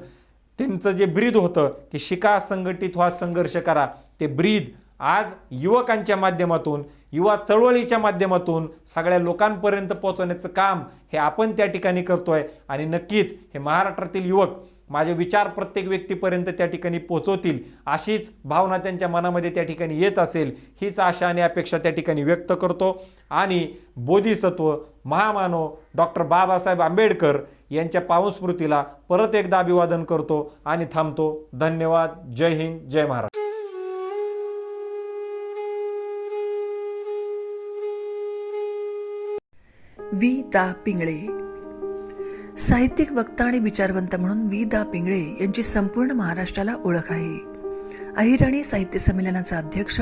त्यांचं जे ब्रीद होतं की शिका, संघटित व्हा, संघर्ष करा, ते ब्रीद आज युवकांच्या माध्यमातून, युवा चळवळीच्या माध्यमातून सगळ्या लोकांपर्यंत पोहोचवण्याचं काम हे आपण त्या ठिकाणी करतोय. आणि नक्कीच हे महाराष्ट्रातील युवक माझे विचार प्रत्येक व्यक्तीपर्यंत त्या ठिकाणी पोहोचवतील अशीच भावना त्यांच्या मनामध्ये त्या ठिकाणी येत असेल हीच आशा आणि अपेक्षा त्या ठिकाणी व्यक्त करतो. आणि बोधिसत्व महामानव डॉक्टर बाबासाहेब आंबेडकर यांच्या पावनस्मृतीला परत एकदा अभिवादन करतो आणि थांबतो. धन्यवाद. जय हिंद, जय महाराष्ट्र. वि. दा. पिंगळे, साहित्यिक वक्ता आणि विचारवंत म्हणून वी.दा. पिंगळे यांची संपूर्ण महाराष्ट्राला ओळख आहे. अहिराणी साहित्य संमेलनाचा अध्यक्ष,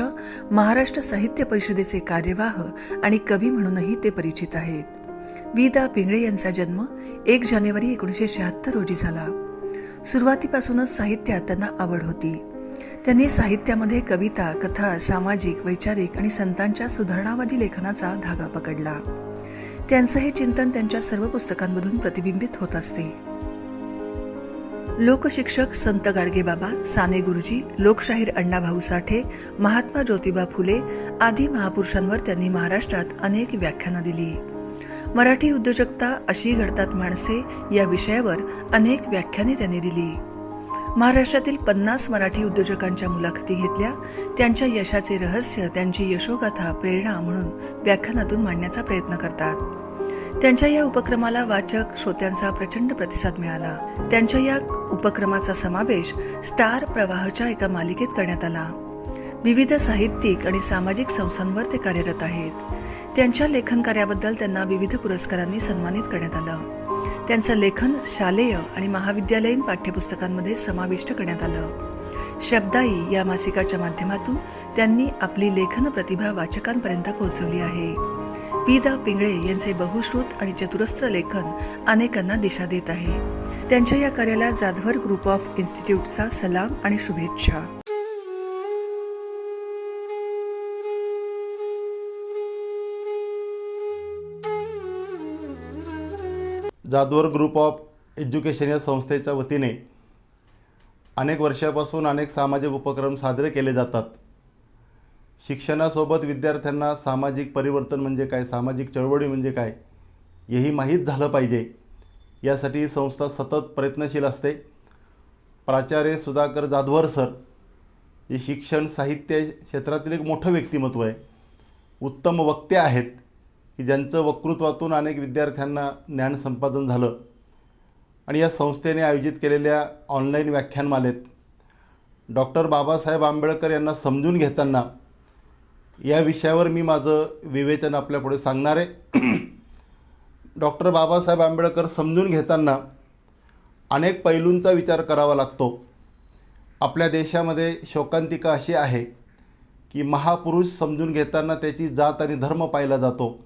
महाराष्ट्र साहित्य परिषदेचे कार्यवाह आणि कवी म्हणूनही ते परिचित आहेत. वी.दा. पिंगळे यांचा जन्म 1 जानेवारी 1976 रोजी झाला. सुरुवातीपासूनच साहित्यात त्यांना आवड होती. त्यांनी साहित्यामध्ये कविता, कथा, सामाजिक, वैचारिक आणि संतांच्या सुधारणावादी लेखनाचा धागा पकडला. त्यांचं हे चिंतन त्यांच्या सर्व पुस्तकांमधून प्रतिबिंबित होत असते. लोकशिक्षक संत गाडगेबाबा, साने गुरुजी, लोकशाहीर अण्णाभाऊ साठे, महात्मा ज्योतिबा फुले आदी महापुरुषांवर त्यांनी महाराष्ट्रात अनेक व्याख्यानं दिली. मराठी उद्योजकता अशी घडतात माणसे या विषयावर अनेक व्याख्याने त्यांनी दिली. महाराष्ट्रातील 50 मराठी उद्योजकांच्या मुलाखती घेतल्या. त्यांच्या यशाचे रहस्य, त्यांची यशोगाथा प्रेरणा म्हणून व्याख्यानातून मांडण्याचा प्रयत्न करतात. त्यांच्या या उपक्रमाला वाचक श्रोत्यांचा प्रचंड प्रतिसाद मिळाला. त्यांच्या या उपक्रमाचा समावेश स्टार प्रवाहच्या एका मालिकेत करण्यात आला. विविध साहित्यिक आणि सामाजिक संस्थांवर ते कार्यरत आहेत. त्यांच्या लेखन कार्याबद्दल त्यांना विविध पुरस्कारांनी सन्मानित करण्यात आलं. त्यांचं लेखन शालेय आणि महाविद्यालयीन पाठ्यपुस्तकांमध्ये समाविष्ट करण्यात आलं. शब्दाई या मासिकाच्या माध्यमातून त्यांनी आपली लेखन प्रतिभा वाचकांपर्यंत पोहोचवली आहे. वी.दा. पिंगळे यांचे बहुश्रुत आणि चतुरस्त्र लेखन अनेकांना दिशा देत आहे. त्यांच्या या कार्याला जाधवर ग्रुप ऑफ इन्स्टिट्यूटचा सलाम आणि शुभेच्छा. जाधवर ग्रुप ऑफ एज्युकेशन या संस्थेच्या वतीने अनेक वर्षापासून अनेक सामाजिक उपक्रम साजरे केले जातात. शिक्षणासोबत विद्यार्थ्यांना सामाजिक परिवर्तन म्हणजे काय, सामाजिक चळवळी म्हणजे काय हेही माहीत झालं पाहिजे, यासाठी ही संस्था सतत प्रयत्नशील असते. प्राचार्य सुधाकर जाधवर सर हे शिक्षण साहित्य क्षेत्रातील एक मोठं व्यक्तिमत्व आहे. उत्तम वक्ते आहेत की ज्यांचं वक्तृत्वातून अनेक विद्यार्थ्यांना ज्ञान संपादन झालं. आणि या संस्थेने आयोजित केलेल्या ऑनलाईन व्याख्यानमालेत डॉक्टर बाबासाहेब आंबेडकर यांना समजून घेताना या विषयावर मी माझं विवेचन आपल्यापुढे सांगणार आहे. डॉक्टर बाबासाहेब आंबेडकर समजून घेताना अनेक पैलूंचा विचार करावा लागतो. आपल्या देशामध्ये शोकांतिका अशी आहे की महापुरुष समजून घेताना त्याची जात आणि धर्म पाहिला जातो,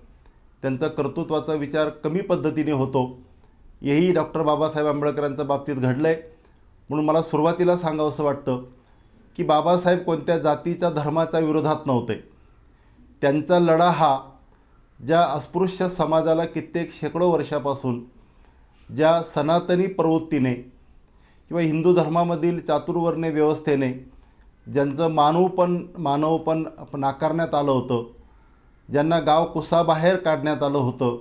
त्यांचा कर्तृत्वाचा विचार कमी पद्धतीने होतो. हेही डॉक्टर बाबासाहेब आंबेडकरांच्या बाबतीत घडलं आहे. म्हणून मला सुरुवातीला सांगावंसं वाटतं की बाबासाहेब कोणत्या जातीच्या धर्माच्या विरोधात नव्हते. त्यांचा लढा हा ज्या अस्पृश्य समाजाला कित्येक शेकडो वर्षापासून ज्या सनातनी प्रवृत्तीने किंवा हिंदू धर्मामधील चातुर्वर्ण्य व्यवस्थेने ज्यांचं मानवपण नाकारण्यात आलं होतं, ज्यांना गाव कुसाबाहेर काढण्यात आलं होतं,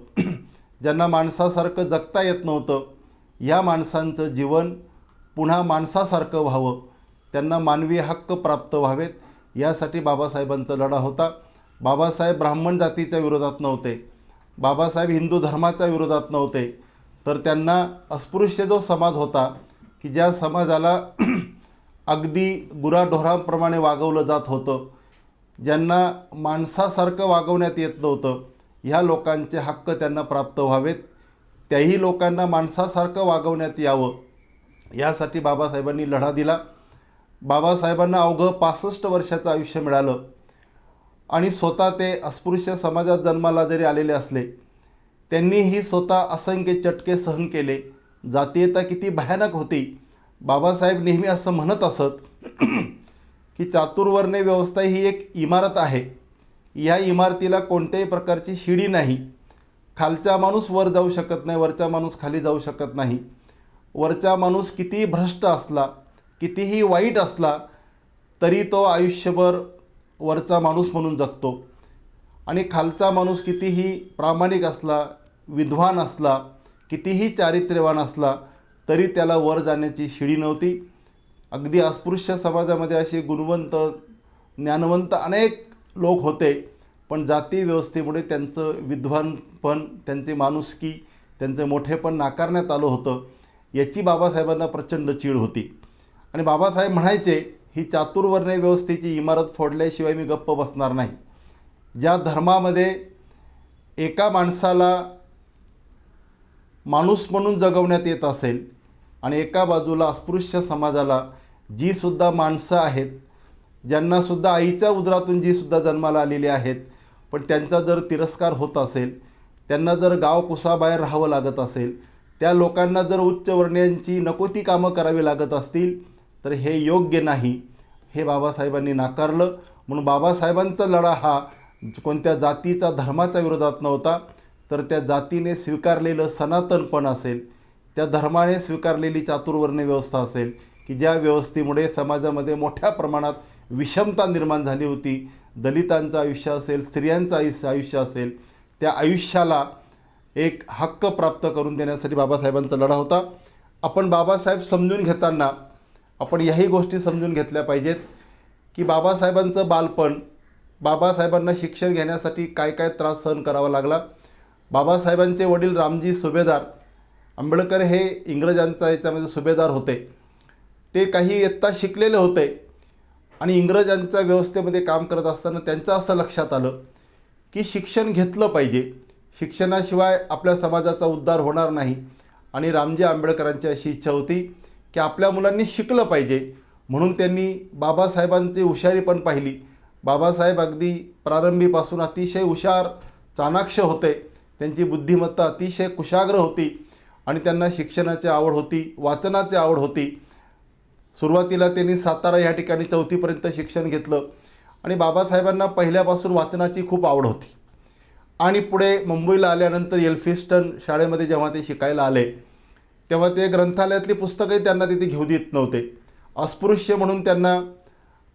ज्यांना माणसासारखं जगता येत नव्हतं, या माणसांचं जीवन पुन्हा माणसासारखं व्हावं, त्यांना मानवी हक्क प्राप्त व्हावेत, यासाठी बाबासाहेबांचा लढा होता. बाबासाहेब ब्राह्मण जातीच्या विरोधात नव्हते, बाबासाहेब हिंदू धर्माच्या विरोधात नव्हते, तर त्यांना अस्पृश्य जो समाज होता की ज्या समाजाला अगदी गुराढोरांप्रमाणे वागवलं जात होतं, ज्यांना माणसासारखं वागवण्यात येत नव्हतं, ह्या लोकांचे हक्क त्यांना प्राप्त व्हावेत, त्याही लोकांना माणसासारखं वागवण्यात यावं, यासाठी बाबासाहेबांनी लढा दिला. बाबासाहेबांना अवघं 65 वर्षाचं आयुष्य मिळालं आणि स्वतः ते अस्पृश्य समाजात जन्माला जरी आलेले असले, त्यांनीही स्वतः असंख्य चटके सहन केले. जातीयता किती भयानक होती. बाबासाहेब नेहमी असं म्हणत असत की चातुर्वर्ण्य व्यवस्था ही एक इमारत आहे, या इमारतीला कोणत्याही प्रकारची शिडी नाही. खालचा माणूस वर जाऊ शकत नाही, वरचा माणूस खाली जाऊ शकत नाही. वरचा माणूस कितीही भ्रष्ट असला, कितीही वाईट असला, तरी तो आयुष्यभर वरचा माणूस म्हणून जगतो. आणि खालचा माणूस कितीही प्रामाणिक असला, विद्वान असला, कितीही चारित्र्यवान असला, तरी त्याला वर जाण्याची शिडी नव्हती. अगदी अस्पृश्य समाजामध्ये असे गुणवंत, ज्ञानवंत अनेक लोक होते, पण जाती व्यवस्थेमुळे त्यांचं विद्वानपण, त्यांची माणुसकी, त्यांचे मोठेपण नाकारण्यात आलं होतं. याची बाबासाहेबांना प्रचंड चीड होती. आणि बाबासाहेब म्हणायचे, ही चातुर्वर्ण्य व्यवस्थेची इमारत फोडल्याशिवाय मी गप्प बसणार नाही. ज्या धर्मामध्ये एका माणसाला माणूस म्हणून जगवण्यात येत असेल आणि एका बाजूला अस्पृश्य समाजाला जी सुद्धा माणसं आहेत, ज्यांनासुद्धा आईच्या उदरातून जी सुद्धा जन्माला आलेली आहेत, पण त्यांचा जर तिरस्कार होत असेल, त्यांना जर गाव कुसाबाहेर राहावं लागत असेल, त्या लोकांना जर उच्चवर्णीयांची नको ती कामं करावी लागत असतील, तर हे योग्य नाही, हे बाबासाहेबांनी नाकारलं. म्हणून बाबासाहेबांचा लढा हा कोणत्या जातीचा धर्माच्या विरोधात नव्हता, तर त्या जातीने स्वीकारलेलं सनातनपण असेल, त्या धर्माने स्वीकारलेली चातुर्वर्ण्य व्यवस्था असेल, की ज्या व्यवस्थेमुळे समाजामध्ये मोठ्या प्रमाणात विषमता निर्माण झाली होती. दलितांचं आयुष्य असेल, स्त्रियांचं आयुष्य असेल, त्या आयुष्याला एक हक्क प्राप्त करून देण्यासाठी बाबासाहेबांचा लढा होता. आपण बाबासाहेब समजून घेताना आपण याही गोष्टी समजून घेतल्या पाहिजेत की बाबासाहेबांचं बालपण, बाबासाहेबांना शिक्षण घेण्यासाठी काय काय त्रास सहन करावा लागला. बाबासाहेबांचे वडील रामजी सुभेदार, आंबेडकर हे इंग्रजांचा याच्यामध्ये सुभेदार होते. ते काही इयत्ता शिकलेले होते आणि इंग्रजांच्या व्यवस्थेमध्ये काम करत असताना त्यांचं असं लक्षात आलं की शिक्षण घेतलं पाहिजे, शिक्षणाशिवाय आपल्या समाजाचा उद्धार होणार नाही. आणि रामजी आंबेडकरांची अशी इच्छा होती की आपल्या मुलांनी शिकलं पाहिजे. म्हणून त्यांनी बाबासाहेबांची हुशारी पण पाहिली. बाबासाहेब अगदी प्रारंभीपासून अतिशय हुशार, चाणाक्ष होते. त्यांची बुद्धिमत्ता अतिशय कुशाग्र होती आणि त्यांना शिक्षणाची आवड होती, वाचनाची आवड होती. सुरुवातीला त्यांनी सातारा या ठिकाणी 4थीपर्यंत शिक्षण घेतलं आणि बाबासाहेबांना पहिल्यापासून वाचनाची खूप आवड होती. आणि पुढे मुंबईला आल्यानंतर एल्फिस्टन शाळेमध्ये जेव्हा ते शिकायला आले, तेव्हा ते ग्रंथालयातली पुस्तकही त्यांना तिथे घेऊ देत नव्हते. अस्पृश्य म्हणून त्यांना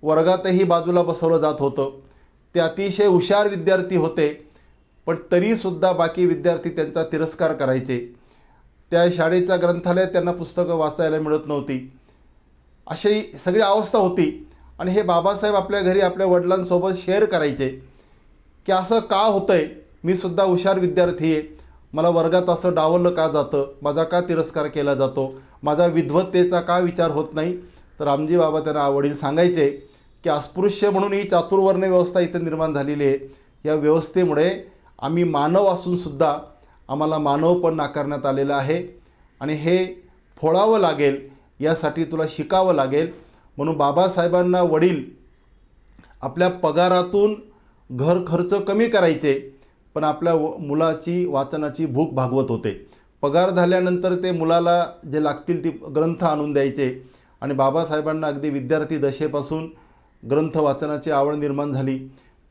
वर्गातही बाजूला बसवलं जात होतं. ते अतिशय हुशार विद्यार्थी होते, पण तरीसुद्धा बाकी विद्यार्थी त्यांचा तिरस्कार करायचे. त्या शाळेच्या ग्रंथालयात त्यांना पुस्तकं वाचायला मिळत नव्हती. अशी सगळी अवस्था होती. आणि हे बाबासाहेब आपल्या घरी आपल्या वडिलांसोबत शेअर करायचे की असं का होतं आहे, मी सुद्धा हुशार विद्यार्थी आहे, मला वर्गात असं डावललं का जातं, माझा का तिरस्कार केला जातो, माझा विद्वत्तेचा का विचार होत नाही. तर रामजी बाबा त्यांना वडील सांगायचे की अस्पृश्य म्हणून ही चातुर्वर्ण्य व्यवस्था इथं निर्माण झालेली आहे. या व्यवस्थेमुळे आम्ही मानव असूनसुद्धा आम्हाला मानव पण नाकारण्यात आलेलं आहे आणि हे फोडावं लागेल, यासाठी तुला शिकावं लागेल. म्हणून बाबासाहेबांना वडील आपल्या पगारातून घर खर्च कमी करायचे, पण आपल्या मुलाची वाचनाची भूक भागवत होते. पगार झाल्यानंतर ते मुलाला जे लागतील ती ग्रंथ आणून द्यायचे आणि बाबासाहेबांना अगदी विद्यार्थी दशेपासून ग्रंथ वाचनाची आवड निर्माण झाली.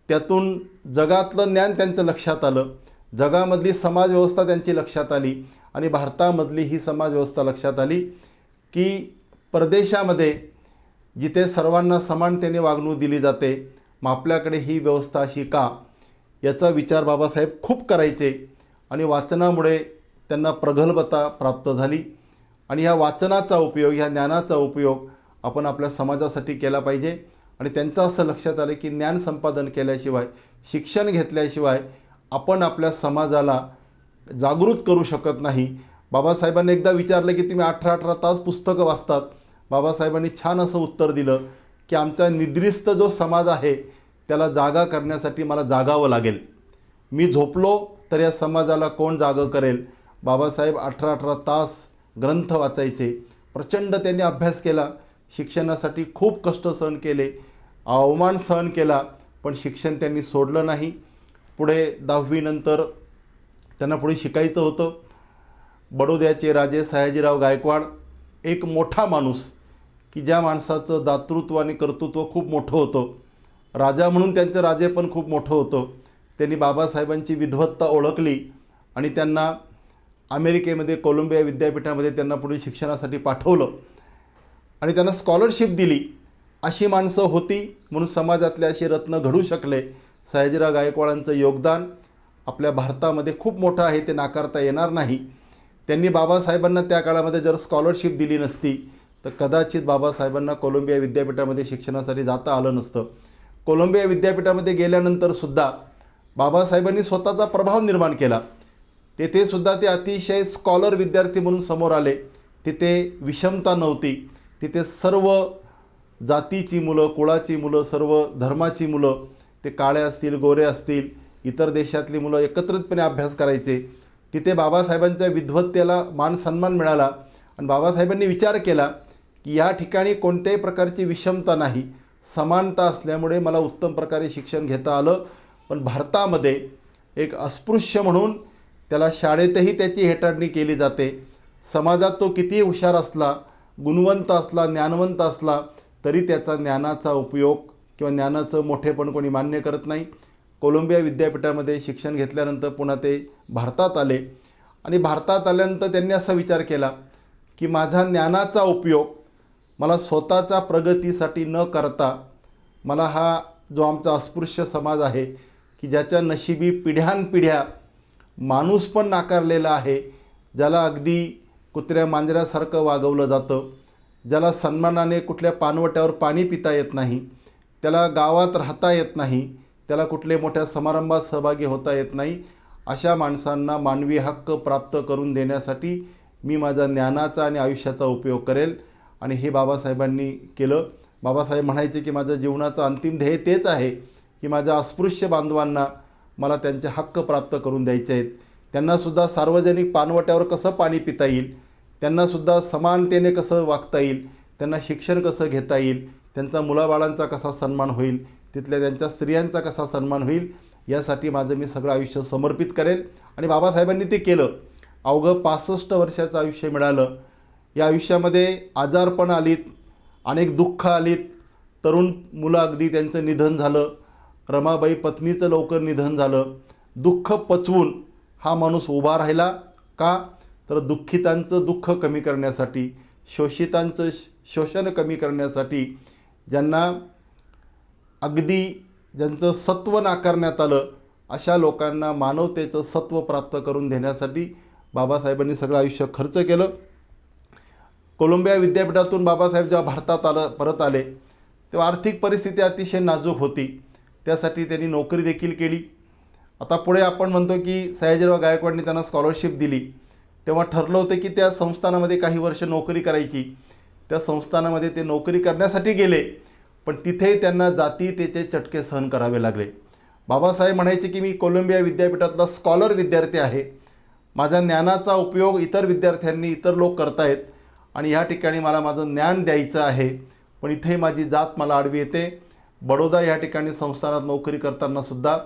त्यातून जगातलं ज्ञान त्यांचं लक्षात आलं, जगामधली समाजव्यवस्था त्यांची लक्षात आली आणि भारतामधली ही समाजव्यवस्था लक्षात आली की परदेशामध्ये जिथे सर्वांना समानतेने वागणूक दिली जाते, मग आपल्याकडे ही व्यवस्था अशी का, याचा विचार बाबासाहेब खूप करायचे. आणि वाचनामुळे त्यांना प्रगल्भता प्राप्त झाली आणि ह्या वाचनाचा उपयोग, ह्या ज्ञानाचा उपयोग आपण आपल्या समाजासाठी केला पाहिजे. आणि त्यांचं असं लक्षात आलं की ज्ञान संपादन केल्याशिवाय, शिक्षण घेतल्याशिवाय आपण आपल्या समाजाला जागृत करू शकत नाही. बाबासाहेबांनी एकदा विचारलं की तुम्ही 18-18 तास पुस्तकं वाचतात. बाबासाहेबांनी छान असं उत्तर दिलं की आमचा निद्रिस्त जो समाज आहे त्याला जागा करण्यासाठी मला जागावं लागेल. मी झोपलो तर या समाजाला कोण जागं करेल. बाबासाहेब 18-18 तास ग्रंथ वाचायचे. प्रचंड त्यांनी अभ्यास केला, शिक्षणासाठी खूप कष्ट सहन केले, अवमान सहन केला, पण शिक्षण त्यांनी सोडलं नाही. पुढे 10वी नंतर त्यांना पुढे शिकायचं होतं. बडोद्याचे राजे सयाजीराव गायकवाड, एक मोठा माणूस की ज्या माणसाचं दातृत्व आणि कर्तृत्व खूप मोठं होतं, राजा म्हणून त्यांचं राजे पण खूप मोठं होतं. त्यांनी बाबासाहेबांची विद्वत्ता ओळखली आणि त्यांना अमेरिकेमध्ये कोलंबिया विद्यापीठामध्ये त्यांना पुढे शिक्षणासाठी पाठवलं आणि त्यांना स्कॉलरशिप दिली. अशी माणसं होती म्हणून समाजातले असे रत्न घडू शकले. सयाजीराव गायकवाडांचं योगदान आपल्या भारतामध्ये खूप मोठं आहे, ते नाकारता येणार नाही. त्यांनी बाबासाहेबांना त्या काळामध्ये जर स्कॉलरशिप दिली नसती तर कदाचित बाबासाहेबांना कोलंबिया विद्यापीठामध्ये शिक्षणासाठी जाता आलं नसतं. कोलंबिया विद्यापीठामध्ये गेल्यानंतरसुद्धा बाबासाहेबांनी स्वतःचा प्रभाव निर्माण केला. तेथेसुद्धा ते अतिशय स्कॉलर विद्यार्थी म्हणून समोर आले. तिथे विषमता नव्हती. तिथे सर्व जातीची मुलं, कुळाची मुलं, सर्व धर्माची मुलं, ते काळे असतील, गोरे असतील, इतर देशातली मुलं एकत्रितपणे अभ्यास करायचे. तिथे बाबासाहेबांच्या विद्वत्तेला मान सन्मान मिळाला आणि बाबासाहेबांनी विचार केला की या ठिकाणी कोणत्याही प्रकारची विषमता नाही, समानता असल्यामुळे मला उत्तम प्रकारे शिक्षण घेता आलं. पण भारतामध्ये एक अस्पृश्य म्हणून त्याला शाळेतही त्याची हेटाळणी केली जाते. समाजात तो कितीही हुशार असला, गुणवंत असला, ज्ञानवंत असला तरी त्याचा ज्ञानाचा उपयोग किंवा ज्ञानाचं मोठेपण कोणी मान्य करत नाही. कोलंबिया विद्यापीठामध्ये शिक्षण घेतल्यानंतर पुन्हा ते भारतात आले आणि भारतात आल्यानंतर त्यांनी असा विचार केला की माझ्या ज्ञानाचा उपयोग मला स्वतःच्या प्रगतीसाठी न करता मला हा जो आमचा अस्पृश्य समाज आहे की ज्याच्या नशिबी पिढ्यानपिढ्या माणूस पण नाकारलेला आहे, ज्याला अगदी कुत्र्या मांजऱ्यासारखं वागवलं जातं, ज्याला सन्मानाने कुठल्या पानवट्यावर पाणी पिता येत नाही, त्याला गावात राहता येत नाही, त्याला कुठले मोठ्या समारंभात सहभागी होता येत नाही, अशा माणसांना मानवी हक्क प्राप्त करून देण्यासाठी मी माझ्या ज्ञानाचा आणि आयुष्याचा उपयोग करेल. आणि हे बाबासाहेबांनी केलं. बाबासाहेब म्हणायचे की माझ्या जीवनाचं अंतिम ध्येय तेच आहे की माझ्या अस्पृश्य बांधवांना मला त्यांचे हक्क प्राप्त करून द्यायचे आहेत. त्यांनासुद्धा सार्वजनिक पानवट्यावर कसं पाणी पिता येईल, त्यांनासुद्धा समानतेने कसं वागता येईल, त्यांना शिक्षण कसं घेता येईल, त्यांचा मुलाबाळांचा कसा सन्मान होईल, तिथल्या त्यांच्या स्त्रियांचा कसा सन्मान होईल, यासाठी माझं मी सगळं आयुष्य समर्पित करेल. आणि बाबासाहेबांनी ते केलं. अवघं 65 वर्षाचं आयुष्य मिळालं. या आयुष्यामध्ये आजारपण आलीत, अनेक दुःख आलीत, तरुण मुलं अगदी त्यांचं निधन झालं, रमाबाई पत्नीचं लवकर निधन झालं. दुःख पचवून हा माणूस उभा राहिला. का? तर दुःखितांचं दुःख कमी करण्यासाठी, शोषितांचं शोषण कमी करण्यासाठी, ज्यांचं सत्व नाकारण्यात आलं अशा लोकांना मानवतेचं सत्व प्राप्त करून देण्यासाठी बाबासाहेबांनी सगळं आयुष्य खर्च केलं. कोलंबिया विद्यापीठातून बाबासाहेब जेव्हा भारतात परत आले तेव्हा आर्थिक परिस्थिती अतिशय नाजूक होती. त्यासाठी त्यांनी नोकरी देखील केली. आता पुढे आपण म्हणतो की सयाजीराव गायकवाडनी त्यांना स्कॉलरशिप दिली. तेव्हा ठरलं होतं की त्या संस्थानामध्ये काही वर्ष नोकरी करायची. त्या संस्थानामध्ये ते नोकरी करण्यासाठी गेले, पण तिथेही त्यांना जातीयतेचे चटके सहन करावे लागले. बाबासाहेब म्हणायचे की मी कोलंबिया विद्यापीठातला स्कॉलर विद्यार्थी आहे, माझ्या ज्ञानाचा उपयोग इतर विद्यार्थ्यांनी, इतर लोक करतायत आणि ह्या ठिकाणी मला माझं ज्ञान द्यायचं आहे, पण इथे माझी जात मला आडवी येते. बडोदा या ठिकाणी संस्थानात नोकरी करतानासुद्धा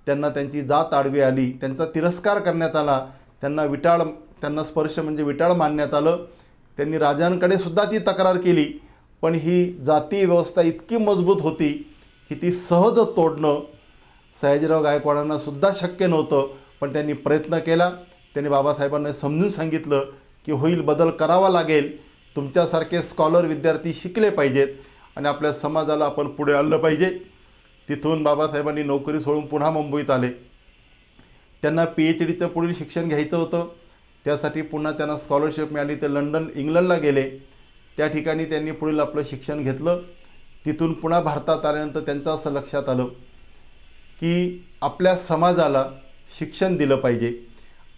त्यांना त्यांची जात आडवी आली, त्यांचा तिरस्कार करण्यात आला, त्यांना स्पर्श म्हणजे विटाळ मानण्यात आलं. त्यांनी राजांकडे सुद्धा ती तक्रार केली, पण ही जाती व्यवस्था इतकी मजबूत होती की ती सहज तोडणं सयाजीराव गायकवाडांना सुद्धा शक्य नव्हतं. पण त्यांनी प्रयत्न केला. त्यांनी बाबासाहेबांना समजून सांगितलं की होईल, बदल करावा लागेल, तुमच्यासारखे स्कॉलर विद्यार्थी शिकले पाहिजेत आणि आपल्या समाजाला आपण पुढे आणलं पाहिजे. तिथून बाबासाहेबांनी नोकरी सोडून पुन्हा मुंबईत आले. त्यांना PhDचं पुढील शिक्षण घ्यायचं होतं. त्यासाठी पुन्हा त्यांना स्कॉलरशिप मिळाली. ते लंडन, इंग्लंडला गेले. त्या ठिकाणी त्यांनी पुढील आपलं शिक्षण घेतलं. तिथून पुन्हा भारतात आल्यानंतर त्यांचं असं लक्षात आलं की आपल्या समाजाला शिक्षण दिलं पाहिजे,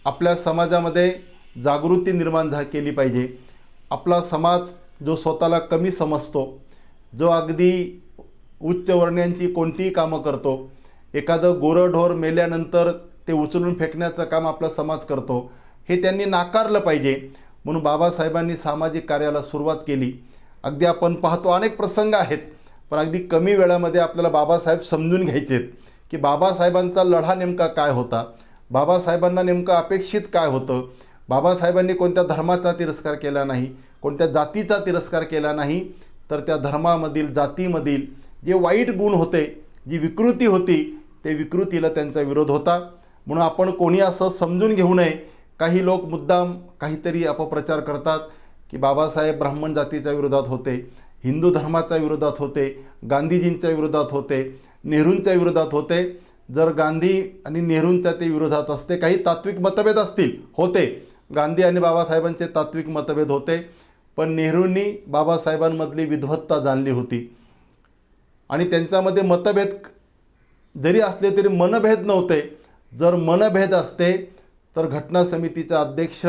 आपल्या समाजामध्ये जागृती निर्माण केली पाहिजे. आपला समाज जो स्वतःला कमी समजतो, जो अगदी उच्चवर्णीयांची कोणतीही कामं करतो, एखादं गोरंढोर मेल्यानंतर ते उचलून फेकण्याचं काम आपला समाज करतो, हे त्यांनी नाकारलं पाहिजे. म्हणून बाबासाहेबांनी सामाजिक कार्याला सुरुवात केली. अगदी आपण पाहतो अनेक प्रसंग आहेत, पण अगदी कमी वेळामध्ये आपल्याला बाबासाहेब समजून घ्यायचे आहेत की बाबासाहेबांचा लढा नेमका काय होता, बाबासाहेबांना नेमकं अपेक्षित काय होतं. बाबासाहेबांनी कोणत्या धर्माचा तिरस्कार केला नाही, कोणत्या जातीचा तिरस्कार केला नाही, तर त्या धर्मामधील, जातीमधील जे वाईट गुण होते, जी विकृती होती, ते विकृतीला त्यांचा विरोध होता. म्हणून आपण कोणी असं समजून घेऊ नये. काही लोक मुद्दाम काहीतरी अपप्रचार करतात की बाबासाहेब ब्राह्मण जातीच्या विरोधात होते, हिंदू धर्माच्या विरोधात होते, गांधीजींच्या विरोधात होते, नेहरूंच्या विरोधात होते. जर गांधी आणि नेहरूंच्या ते विरोधात असते, काही तात्विक मतभेद असतील, होते, गांधी आणि बाबासाहेबांचे तात्विक मतभेद होते, पण नेहरूंनी बाबासाहेबांमधली विद्वत्ता जाणली होती आणि त्यांच्यामध्ये मतभेद जरी असले तरी मनभेद नव्हते. जर मनभेद असते तर घटना समितीचा अध्यक्ष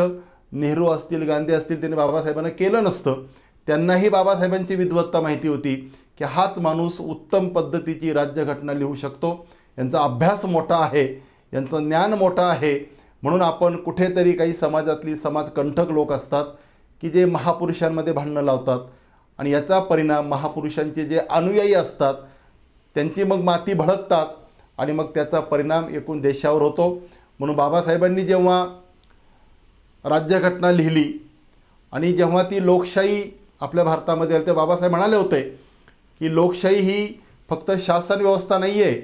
नेहरू असतील, गांधी असतील, त्यांनी बाबासाहेबांना केलं नसतं. त्यांनाही बाबासाहेबांची विद्वत्ता माहिती होती की हाच माणूस उत्तम पद्धतीची राज्यघटना लिहू शकतो, यांचा अभ्यास मोठा आहे, यांचं ज्ञान मोठं आहे, म्हणून आपण कुठेतरी काही समाजातली समाजकंठक लोक असतात की जे महापुरुषांमध्ये भांडणं लावतात आणि याचा परिणाम महापुरुषांचे जे अनुयायी असतात त्यांची मग माती भडकतात आणि मग त्याचा परिणाम एकूण देशावर होतो. म्हणून बाबासाहेबांनी जेव्हा राज्यघटना लिहिली आणि जेव्हा ती लोकशाही आपल्या भारतामध्ये आली तेव्हा बाबासाहेब म्हणाले होते की लोकशाही ही फक्त शासन व्यवस्था नाही आहे,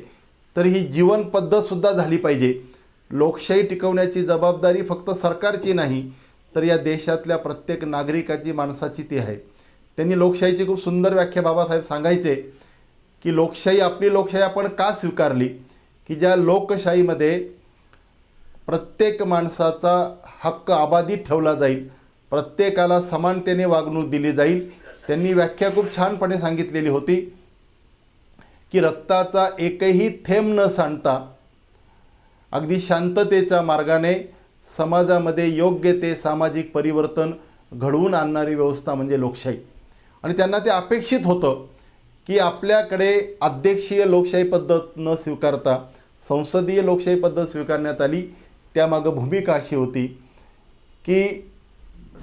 तर ही जीवन पद्धतसुद्धा झाली पाहिजे. लोकशाही टिकवण्याची जबाबदारी फक्त सरकारची नाही, तर या देशातल्या प्रत्येक नागरिकाची, माणसाची ती आहे. त्यांनी लोकशाहीची खूप सुंदर व्याख्या बाबासाहेब सांगायचे की लोकशाही, आपली लोकशाही आपण का स्वीकारली, की ज्या लोकशाहीमध्ये प्रत्येक माणसाचा हक्क अबाधित ठेवला जाईल, प्रत्येकाला समानतेने वागणूक दिली जाईल. त्यांनी व्याख्या खूप छानपणे सांगितलेली होती की रक्ताचा एकही थेंब न सांडता अगदी शांततेच्या मार्गाने समाजामध्ये योग्य ते सामाजिक परिवर्तन घडवून आणणारी व्यवस्था म्हणजे लोकशाही. आणि त्यांना ते अपेक्षित होतं की आपल्याकडे अध्यक्षीय लोकशाही पद्धत न स्वीकारता संसदीय लोकशाही पद्धत स्वीकारण्यात आली. त्यामागं भूमिका अशी होती की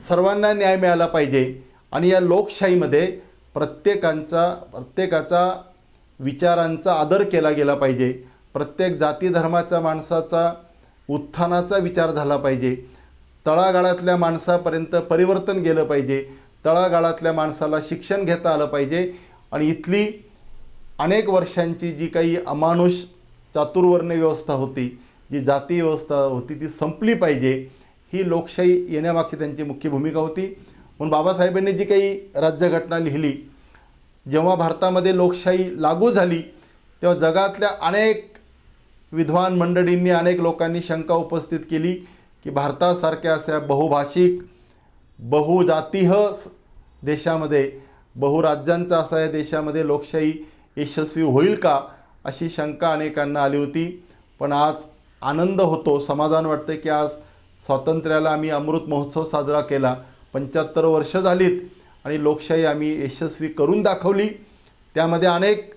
सर्वांना न्याय मिळाला पाहिजे आणि या लोकशाहीमध्ये प्रत्येकाचा विचारांचा आदर केला गेला पाहिजे. प्रत्येक जाती धर्माच्या माणसाचा उत्थानाचा विचार झाला पाहिजे. तळागाळातल्या माणसापर्यंत परिवर्तन गेलं पाहिजे. तळागाळातल्या माणसाला शिक्षण घेता आलं पाहिजे आणि इथली अनेक वर्षांची जी काही अमानुष चातुर्वर्ण्य व्यवस्था होती, जी जाती व्यवस्था होती, ती संपली पाहिजे. ही लोकशाही येण्यामागची त्यांची मुख्य भूमिका होती. म्हणून बाबासाहेबांनी जी काही राज्यघटना लिहिली, जेव्हा भारतामध्ये लोकशाही लागू झाली तेव्हा जगातल्या अनेक विद्वान मंडळींनी, अनेक लोकांनी शंका उपस्थित केली की भारतासारख्या अशा बहुभाषिक, बहुजातीय देशामध्ये, बहुराज्यांचा असा या देशामध्ये लोकशाही यशस्वी होईल का, अशी शंका अनेकांना आली होती. पण आज आनंद होतो, समाधान वाटतं की आज स्वातंत्र्याला आम्ही अमृत महोत्सव साजरा केला. 75 वर्ष झालीत आणि लोकशाही आम्ही यशस्वी करून दाखवली. त्यामध्ये अनेक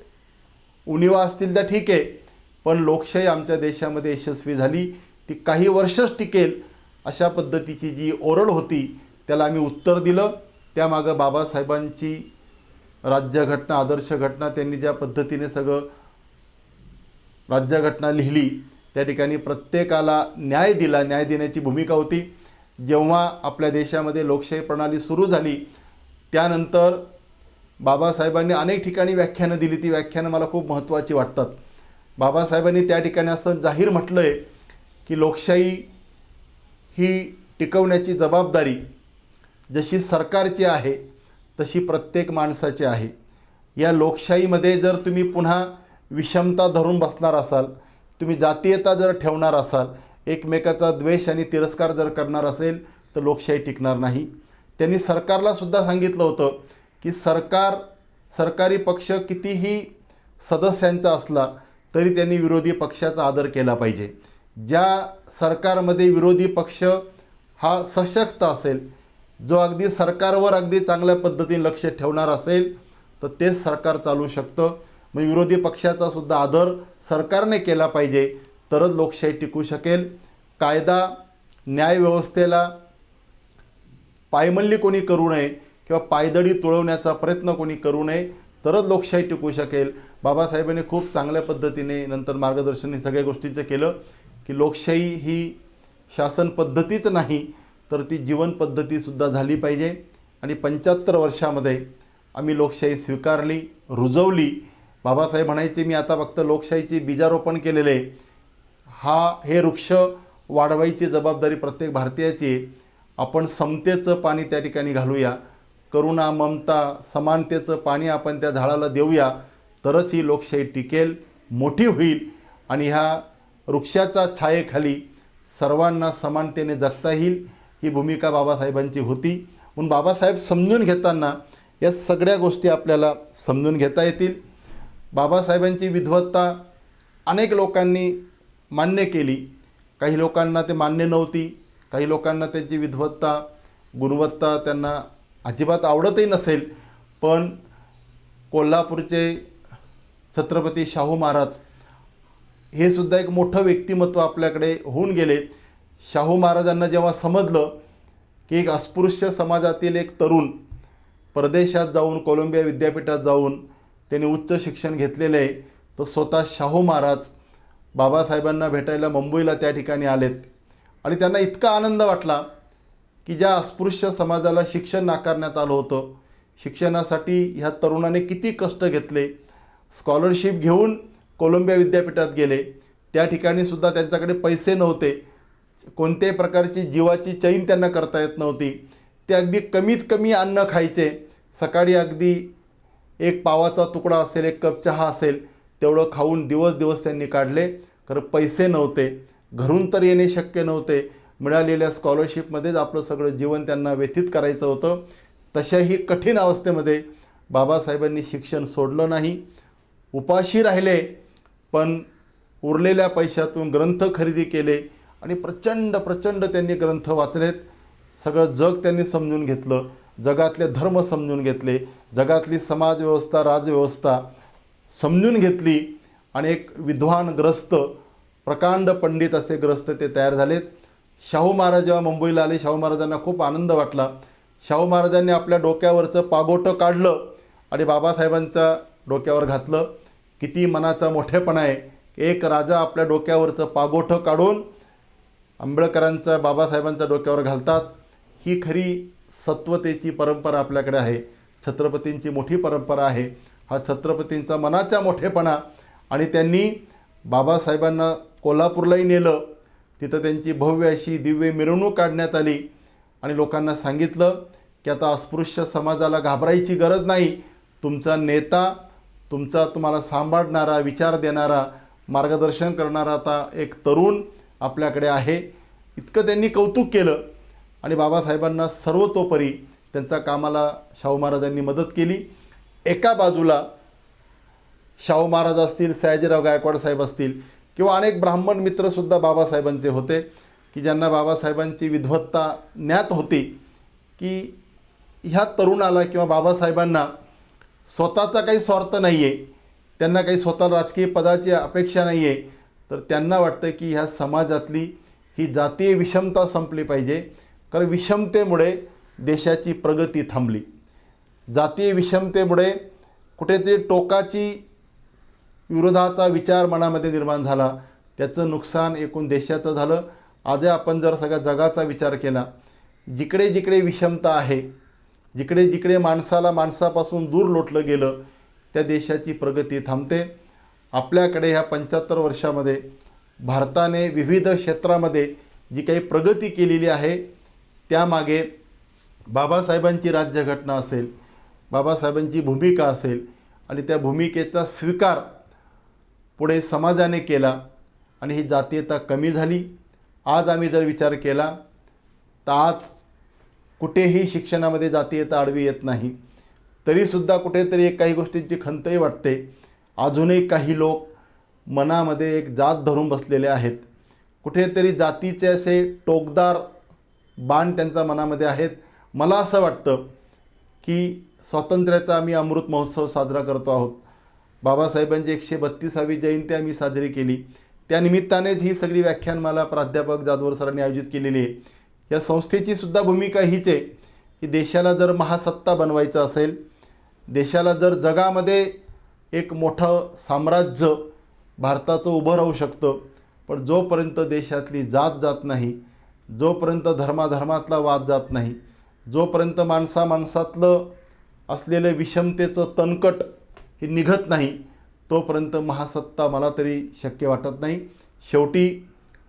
उणिवा असतील त्या ठीक आहे, पण लोकशाही आमच्या देशामध्ये यशस्वी झाली. ती काही वर्षच टिकेल अशा पद्धतीची जी ओरड होती त्याला आम्ही उत्तर दिलं. त्यामागं बाबासाहेबांची राज्यघटना, आदर्श घटना, त्यांनी ज्या पद्धतीने सगळं राज्यघटना लिहिली त्या ठिकाणी प्रत्येकाला न्याय दिला, न्याय देण्याची भूमिका होती. जेव्हा आपल्या देशामध्ये लोकशाही प्रणाली सुरू झाली त्यानंतर बाबासाहेबांनी अनेक ठिकाणी व्याख्यानं दिली. ती व्याख्यानं मला खूप महत्त्वाची वाटतात. बाबासाहेबांनी त्या ठिकाणी असं जाहीर म्हटलं आहे की लोकशाही ही टिकवण्याची जबाबदारी जशी सरकारची आहे तशी प्रत्येक माणसाची आहे. या लोकशाहीमध्ये जर तुम्ही पुन्हा विषमता धरून बसणार असाल, तुम्ही जातीयता जर ठेवणार असाल, एकमेकाचा द्वेष आणि तिरस्कार जर करणार असेल तर लोकशाही टिकणार नाही. त्यांनी सरकारला सुद्धा सांगितलं होतं की सरकारी पक्ष कितीही सदस्यांचा असला तरी त्यांनी विरोधी पक्षाचा आदर केला पाहिजे. ज्या सरकारमध्ये विरोधी पक्ष हा सशक्त असेल, जो अगदी सरकारवर अगदी चांगल्या पद्धतीने लक्ष ठेवणार असेल तर तेच सरकार चालू शकतं. मग विरोधी पक्षाचा सुद्धा आदर सरकारने केला पाहिजे, तरच लोकशाही टिकू शकेल. कायदा न्यायव्यवस्थेला पायमल्ली कोणी करू नये किंवा पायदळी तुळवण्याचा प्रयत्न कोणी करू नये, तरच लोकशाही टिकू शकेल. बाबासाहेबांनी खूप चांगल्या पद्धतीने नंतर मार्गदर्शन सगळ्या गोष्टींचं केलं की लोकशाही ही शासन पद्धतीच नाही तर ती जीवन पद्धतीसुद्धा झाली पाहिजे. आणि 75 वर्षामध्ये आम्ही लोकशाही स्वीकारली, रुजवली. बाबासाहेब म्हणायचे, मी आता फक्त लोकशाहीचे बीजारोपण केलेले आहे. हे वृक्ष वाढवायची जबाबदारी प्रत्येक भारतीयाची आहे. आपण समतेचं पाणी त्या ठिकाणी घालूया, करुणा, ममता, समानतेचं पाणी आपण त्या झाडाला देऊया, तरच ही लोकशाही टिकेल, मोठी होईल आणि ह्या वृक्षाच्या छायेखाली सर्वांना समानतेने जगता येईल. ही भूमिका बाबासाहेबांची होती. म्हणून बाबासाहेब समजून घेताना या सगळ्या गोष्टी आपल्याला समजून घेता येतील. बाबासाहेबांची विद्वत्ता अनेक लोकांनी मान्य केली, काही लोकांना ते मान्य नव्हती, काही लोकांना त्यांची विद्वत्ता, गुणवत्ता त्यांना अजिबात आवडतही नसेल. पण कोल्हापूरचे छत्रपती शाहू महाराज हे सुद्धा एक मोठं व्यक्तिमत्व आपल्याकडे होऊन गेले. शाहू महाराजांना जेव्हा समजलं की एक अस्पृश्य समाजातील एक तरुण परदेशात जाऊन कोलंबिया विद्यापीठात जाऊन त्यांनी उच्च शिक्षण घेतलेलं आहे, तर स्वतः शाहू महाराज बाबासाहेबांना भेटायला मुंबईला त्या ठिकाणी आलेत आणि त्यांना इतका आनंद वाटला की ज्या अस्पृश्य समाजाला शिक्षण नाकारण्यात आलं होतं, शिक्षणासाठी ह्या तरुणाने किती कष्ट घेतले, स्कॉलरशिप घेऊन कोलंबिया विद्यापीठात गेले, त्या ठिकाणीसुद्धा त्यांच्याकडे पैसे नव्हते, कोणत्याही प्रकारची जीवाची चैन त्यांना करता येत नव्हती, ते अगदी कमीत कमी अन्न खायचे, सकाळी अगदी एक पावाचा तुकडा असेल, एक कप चहा असेल, तेवढं खाऊन दिवस त्यांनी काढले. कारण पैसे नव्हते, घरून तर येणे शक्य नव्हते, मिळालेल्या स्कॉलरशिपमध्येच आपलं सगळं जीवन त्यांना व्यतीत करायचं होतं. तशाही कठीण अवस्थेमध्ये बाबासाहेबांनी शिक्षण सोडलं नाही, उपाशी राहिले, पण उरलेल्या पैशातून ग्रंथ खरेदी केले आणि प्रचंड त्यांनी ग्रंथ वाचलेत. सगळं जग त्यांनी समजून घेतलं, जगातले धर्म समजून घेतले, जगातली समाजव्यवस्था राजव्यवस्था समजून घेतली आणि एक विद्वान ग्रस्त, प्रकांड पंडित असे ग्रस्त ते तयार झालेत. शाहू महाराज जेव्हा मुंबईला आले, शाहू महाराजांना खूप आनंद वाटला. शाहू महाराजांनी आपल्या डोक्यावरचं पागोटं काढलं आणि बाबासाहेबांच्या डोक्यावर घातलं. किती मनाचा मोठेपणा आहे, एक राजा आपल्या डोक्यावरचं पागोटं काढून आंबेडकरांच्या बाबासाहेबांच्या डोक्यावर घालतात. ही खरी सत्वतेची परंपरा आपल्याकडे आहे, छत्रपतींची मोठी परंपरा आहे. हा छत्रपतींचा मनाचा मोठेपणा. आणि त्यांनी बाबासाहेबांना कोल्हापूरलाही नेलं, तिथं त्यांची भव्य अशी दिव्य मिरवणूक काढण्यात आली आणि लोकांना सांगितलं की आता अस्पृश्य समाजाला घाबरायची गरज नाही, तुमचा नेता, तुम्हाला सांभाळणारा, विचार देणारा, मार्गदर्शन करणारा आता एक तरुण आपल्याकडे आहे. इतकं त्यांनी कौतुक केलं आणि बाबासाहेबांना सर्वतोपरी त्यांच्या कामाला शाहू महाराजांनी मदत केली. एका बाजूला शाहू महाराज असतील, सयाजीराव गायकवाड साहेब असतील किंवा अनेक ब्राह्मण मित्रसुद्धा बाबासाहेबांचे होते की ज्यांना बाबासाहेबांची विद्वत्ता ज्ञात होती की ह्या तरुणाला किंवा बाबासाहेबांना स्वतःचा काही स्वार्थ नाही आहे, त्यांना काही स्वतः राजकीय पदाची अपेक्षा नाही आहे, तर त्यांना वाटतं की ह्या समाजातली ही जातीय विषमता संपली पाहिजे. कारण विषमतेमुळे देशाची प्रगती थांबली, जातीय विषमतेमुळे कुठेतरी टोकाची विरोधाचा विचार मनामध्ये निर्माण झाला, त्याचं नुकसान एकूण देशाचं झालं. आज आपण जर सगळ्या जगाचा विचार केला, जिकडे जिकडे विषमता आहे, जिकडे जिकडे माणसापासून दूर लोटलं गेलं, त्या देशाची प्रगती थांबते. आपल्याकडे ह्या 75 वर्षामध्ये भारताने विविध क्षेत्रामध्ये जी काही प्रगती केलेली आहे, त्यामागे बाबासाहेबांची राज्यघटना असेल, बाबासाहेबांची भूमिका असेल आणि त्या भूमिकेचा स्वीकार पुढे समाजाने केला आणि ही जातीयता कमी झाली. आज आम्ही जर विचार केला तर आज कुठेही शिक्षणामध्ये जातीयता आडवी येत नाही. तरीसुद्धा कुठेतरी एक काही गोष्टींची खंतही वाटते. अजूनही काही लोक मनामध्ये एक जात धरून बसलेले आहेत, कुठेतरी जातीचे असे टोकदार बाण त्यांच्या मनामध्ये आहेत. मला असं वाटतं की स्वातंत्र्याचा आम्ही अमृत महोत्सव साजरा करतो आहोत, बाबासाहेबांची 132वी जयंती आम्ही साजरी केली, त्यानिमित्तानेच ही सगळी व्याख्यानमाला प्राध्यापक जाधवर सरांनी आयोजित केलेली आहे. या संस्थेची सुद्धा भूमिका हीच आहे की देशाला जर महासत्ता बनवायचं असेल, देशाला जर जगामध्ये एक मोठं साम्राज्य भारताचं उभं राहू शकतं, पण जोपर्यंत देशातली जात जात नाही, जोपर्यंत धर्माधर्मातला वाद जात नाही, जोपर्यंत माणसातलं असलेलं विषमतेचं तणकट हे निघत नाही, तोपर्यंत महासत्ता मला तरी शक्य वाटत नाही. शेवटी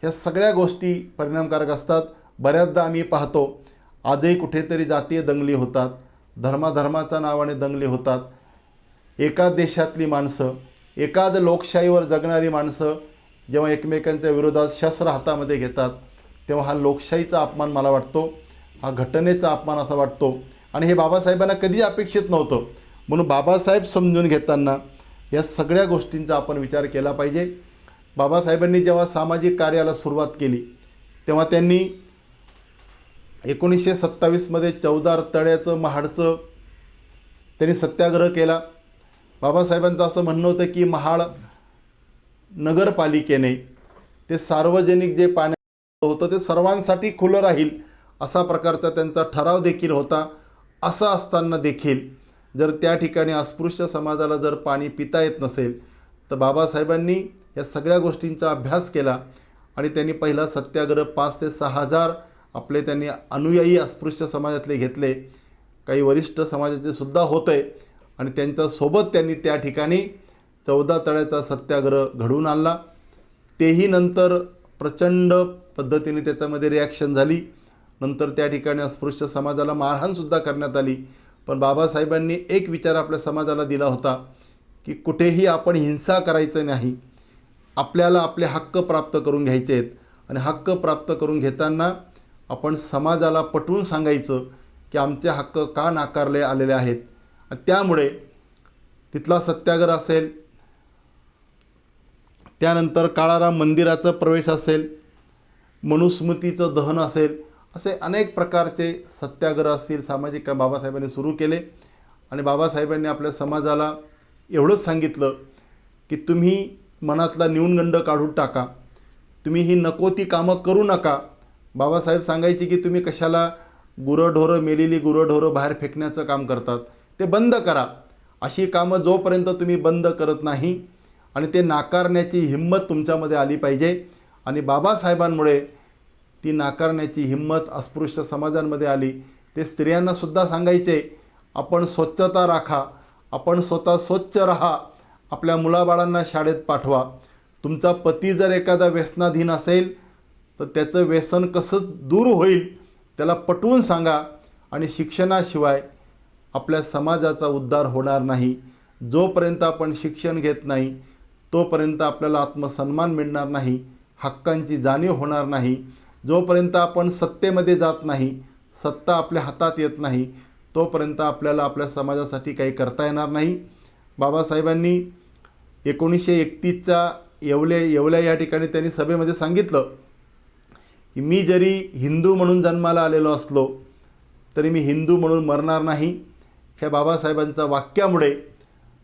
ह्या सगळ्या गोष्टी परिणामकारक असतात. बऱ्याचदा आम्ही पाहतो आजही कुठेतरी जातीय दंगली होतात, धर्माच्या नावाने दंगली होतात. एकाच देशातली माणसं, एकाच लोकशाहीवर जगणारी माणसं जेव्हा एकमेकांच्या विरोधात शस्त्र हातामध्ये घेतात, तेव्हा हा लोकशाहीचा अपमान मला वाटतो, हा घटनेचा अपमान असा वाटतो. आणि हे बाबासाहेबांना कधी अपेक्षित नव्हतं. म्हणून बाबासाहेब समजून घेताना या सगळ्या गोष्टींचा आपण विचार केला पाहिजे. बाबासाहेबांनी जेव्हा सामाजिक कार्याला सुरुवात केली तेव्हा त्यांनी 1927मध्ये 14 तळ्याचं महाडचं त्यांनी सत्याग्रह केला. बाबासाहेबांचं असं म्हणणं होतं की महाड नगरपालिकेने ते सार्वजनिक जे होतं ते सर्वांसाठी खुलं राहील असा प्रकारचा त्यांचा ठराव देखील होता. असं असताना देखील जर त्या ठिकाणी अस्पृश्य समाजाला जर पाणी पिता येत नसेल तर बाबासाहेबांनी या सगळ्या गोष्टींचा अभ्यास केला आणि त्यांनी पहिला सत्याग्रह 5 ते 6 हजार आपले त्यांनी अनुयायी अस्पृश्य समाजातले घेतले. काही वरिष्ठ समाजाचे सुद्धा होते आणि त्यांच्यासोबत त्यांनी त्या ठिकाणी 14 तळ्याचा सत्याग्रह घडवून आणला. तेही नंतर प्रचंड पद्धतीने त्याच्यामध्ये रिॲक्शन झाली. नंतर त्या ठिकाणी अस्पृश्य समाजाला मारहाणसुद्धा करण्यात आली. पण बाबासाहेबांनी एक विचार आपल्या समाजाला दिला होता की कुठेही आपण हिंसा करायचं नाही, आपल्याला आपले हक्क प्राप्त करून घ्यायचे आहेत आणि हक्क प्राप्त करून घेताना आपण समाजाला पटवून सांगायचं की आमचे हक्क का नाकारले आलेले आहेत. आणि त्यामुळे तिथला सत्याग्रह असेल, त्यानंतर काळाराम मंदिराचा प्रवेश असेल, मनुस्मृतीचं दहन असेल, असे अनेक प्रकारचे सत्याग्रह असतील सामाजिक काम बाबासाहेबांनी सुरू केले. आणि बाबासाहेबांनी आपल्या समाजाला एवढंच सांगितलं की तुम्ही मनातला न्यूनगंड काढून टाका, तुम्ही ही नको ती कामं करू नका. बाबासाहेब सांगायचे की तुम्ही कशाला गुरंढोरं, मेलेली गुरंढोरं बाहेर फेकण्याचं काम करतात, ते बंद करा. अशी कामं जोपर्यंत तुम्ही बंद करत नाही आणि ते नाकारण्याची हिंमत तुमच्यामध्ये आली पाहिजे. आणि बाबासाहेबांमुळे ती नाकारण्याची हिंमत अस्पृश्य समाजांमध्ये आली. ते स्त्रियांनासुद्धा सांगायचे आपण स्वच्छता राखा, आपण स्वतः स्वच्छ राहा, आपल्या मुलाबाळांना शाळेत पाठवा. तुमचा पती जर एखादा व्यसनाधीन असेल तर त्याचं व्यसन कसं दूर होईल त्याला पटवून सांगा. आणि शिक्षणाशिवाय आपल्या समाजाचा उद्धार होणार नाही. जोपर्यंत आपण शिक्षण घेत नाही तोपर्यंत आपल्याला आत्मसन्मान मिळणार नाही, हक्कांची जाणीव होणार नाही. जोपर्यंत आपण सत्तेमध्ये जात नाही, सत्ता आपल्या हातात येत नाही, तोपर्यंत आपल्याला आपल्या समाजासाठी काही करता येणार नाही. बाबासाहेबांनी 1931च्या येवल्या या ठिकाणी त्यांनी सभेमध्ये सांगितलं की मी जरी हिंदू म्हणून जन्माला आलेलो असलो तरी मी हिंदू म्हणून मरणार नाही. ह्या बाबासाहेबांच्या वाक्यामुळे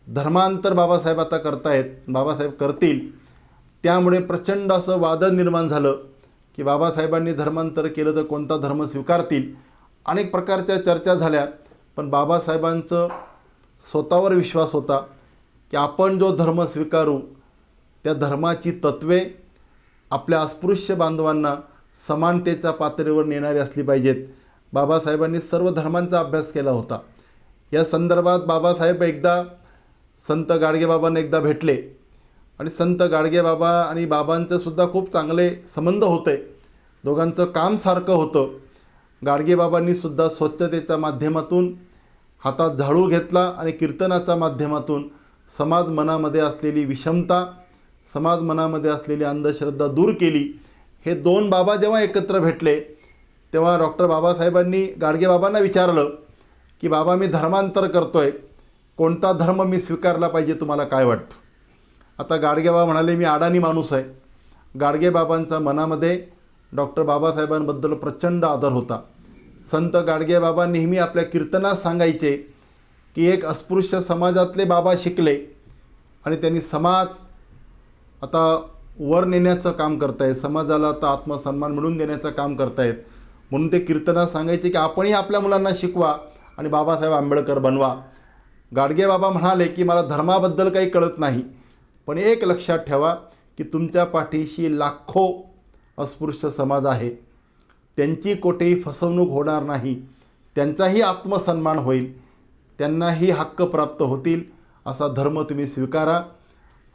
धर्मांतर बाबासाहेब आता करतायत, बाबासाहेब करतील. त्यामुळे प्रचंड असं वादळ निर्माण झालं की बाबासाहेबांनी धर्मांतर केलं तर कोणता धर्म स्वीकारतील. अनेक प्रकारच्या चर्चा झाल्या. पण बाबासाहेबांचं स्वतःवर विश्वास होता की आपण जो धर्म स्वीकारू त्या धर्माची तत्त्वे आपल्या अस्पृश्य बांधवांना समानतेच्या पातळीवर नेणारी असली पाहिजेत. बाबासाहेबांनी सर्व धर्मांचा अभ्यास केला होता. या संदर्भात बाबासाहेब एकदा संत गाडगेबाबांना एकदा भेटले आणि संत गाडगेबाबा आणि बाबांचंसुद्धा खूप चांगले संबंध होते. दोघांचं काम सारखं होतं. गाडगेबाबांनीसुद्धा स्वच्छतेच्या माध्यमातून हातात झाडू घेतला आणि कीर्तनाच्या माध्यमातून समाज मनामध्ये असलेली विषमता, समाज मनामध्ये असलेली अंधश्रद्धा दूर केली. हे दोन बाबा जेव्हा एकत्र भेटले तेव्हा डॉक्टर बाबासाहेबांनी गाडगेबाबांना विचारलं की बाबा मी धर्मांतर करतोय, कोणता धर्म मी स्वीकारला पाहिजे, तुम्हाला काय वाटतं? आता गाडगेबाबा म्हणाले मी अडाणी माणूस आहे. गाडगेबाबांच्या मनामध्ये डॉक्टर बाबासाहेबांबद्दल प्रचंड आदर होता. संत गाडगेबाबा नेहमी आपल्या कीर्तनात सांगायचे की एक अस्पृश्य समाजातले बाबा शिकले आणि त्यांनी समाज आता वर नेण्याचं काम करतायत, समाजाला आता आत्मसन्मान मिळवून देण्याचं काम करतायत. म्हणून ते कीर्तनात सांगायचे की आपणही आपल्या मुलांना शिकवा आणि बाबासाहेब आंबेडकर बनवा. गाडगेबाबा म्हणाले की मला धर्माबद्दल काही कळत नाही, पण एक लक्षात ठेवा की तुमच्या पाठीशी लाखो अस्पृश्य समाज आहे, त्यांची कोठेही फसवणूक होणार नाही, त्यांचाही आत्मसन्मान होईल, त्यांनाही हक्क प्राप्त होतील, असा धर्म तुम्ही स्वीकारा.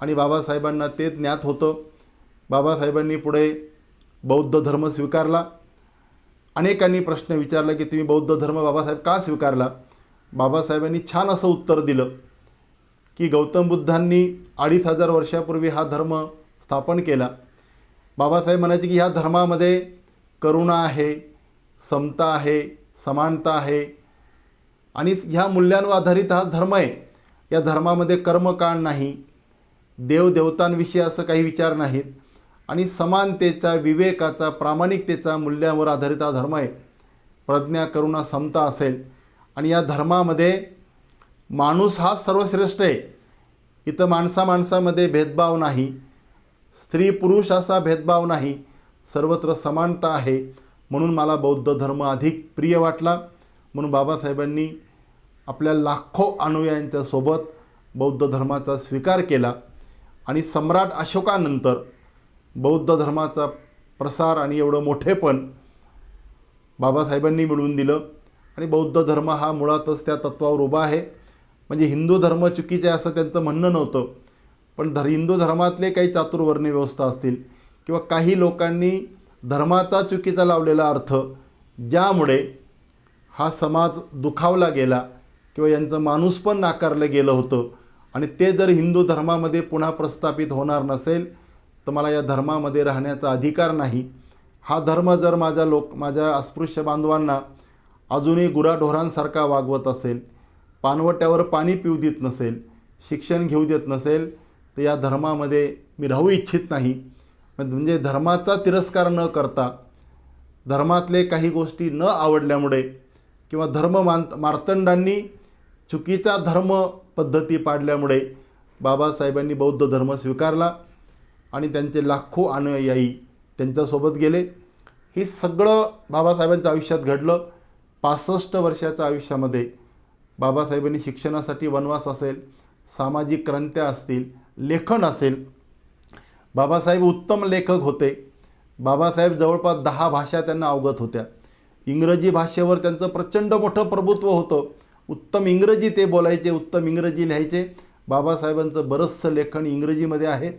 आणि बाबासाहेबांना ते ज्ञात होतं. बाबासाहेबांनी पुढे बौद्ध धर्म स्वीकारला. अनेकांनी प्रश्न विचारला की तुम्ही बौद्ध धर्म बाबासाहेब का स्वीकारला? बाबासाहेबांनी छान असं उत्तर दिलं की गौतम बुद्धांनी 2500 वर्षापूर्वी हा धर्म स्थापन केला. बाबासाहेब म्हणायचे की ह्या धर्मामध्ये करुणा आहे, समता आहे, समानता आहे आणि ह्या मूल्यांवर आधारित हा धर्म आहे. या धर्मामध्ये कर्मकांड नाही, देवदेवतांविषयी असं काही विचार नाहीत आणि समानतेचा, विवेकाचा, प्रामाणिकतेचा मूल्यांवर आधारित हा धर्म आहे. प्रज्ञा, करुणा, समता असेल आणि या धर्मामध्ये माणूस हा सर्वश्रेष्ठ आहे. इथं माणसामाणसामध्ये भेदभाव नाही, स्त्री पुरुष असा भेदभाव नाही, सर्वत्र समानता आहे, म्हणून मला बौद्ध धर्म अधिक प्रिय वाटला. म्हणून बाबासाहेबांनी आपल्या लाखो अनुयायांच्या सोबत बौद्ध धर्माचा स्वीकार केला आणि सम्राट अशोकानंतर बौद्ध धर्माचा प्रसार आणि एवढं मोठेपण बाबासाहेबांनी मिळवून दिलं. आणि बौद्ध धर्म हा मुळातच त्या तत्वावर उभा आहे. म्हणजे हिंदू धर्म चुकीचे आहे असं त्यांचं म्हणणं नव्हतं, पण हिंदू धर्मातले काही चातुर्वर्ण्य व्यवस्था असतील किंवा काही लोकांनी धर्माचा चुकीचा लावलेला अर्थ, ज्यामुळे हा समाज दुखावला गेला किंवा यांचं माणूसपण नाकारलं गेलं होतं, आणि ते जर हिंदू धर्मामध्ये पुन्हा प्रस्थापित होणार नसेल तर मला या धर्मामध्ये राहण्याचा अधिकार नाही. हा धर्म जर माझ्या अस्पृश्य बांधवांना अजूनही गुराढोरांसारखा वागवत असेल, पानवट्यावर पाणी पिऊ देत नसेल, शिक्षण घेऊ देत नसेल, तर या धर्मामध्ये मी राहू इच्छित नाही. म्हणजे धर्माचा तिरस्कार न करता, धर्मातले काही गोष्टी न आवडल्यामुळे किंवा मार्तंडांनी चुकीचा धर्म पद्धती पाडल्यामुळे बाबासाहेबांनी बौद्ध धर्म स्वीकारला आणि त्यांचे लाखो अनुयायी त्यांच्यासोबत गेले. हे सगळं बाबासाहेबांच्या आयुष्यात घडलं. 65 वर्षाच्या आयुष्यामध्ये बाबासाहेबांनी शिक्षणासाठी वनवास असेल, सामाजिक क्रांत्या असतील, लेखन असेल. बाबासाहेब उत्तम लेखक होते. बाबासाहेब जवळपास 10 भाषा त्यांना अवगत होत्या. इंग्रजी भाषेवर त्यांचं प्रचंड मोठं प्रभुत्व होतं. उत्तम इंग्रजी ते बोलायचे, उत्तम इंग्रजी लिहायचे. बाबासाहेबांचं बरंचसं लेखन इंग्रजीमध्ये आहे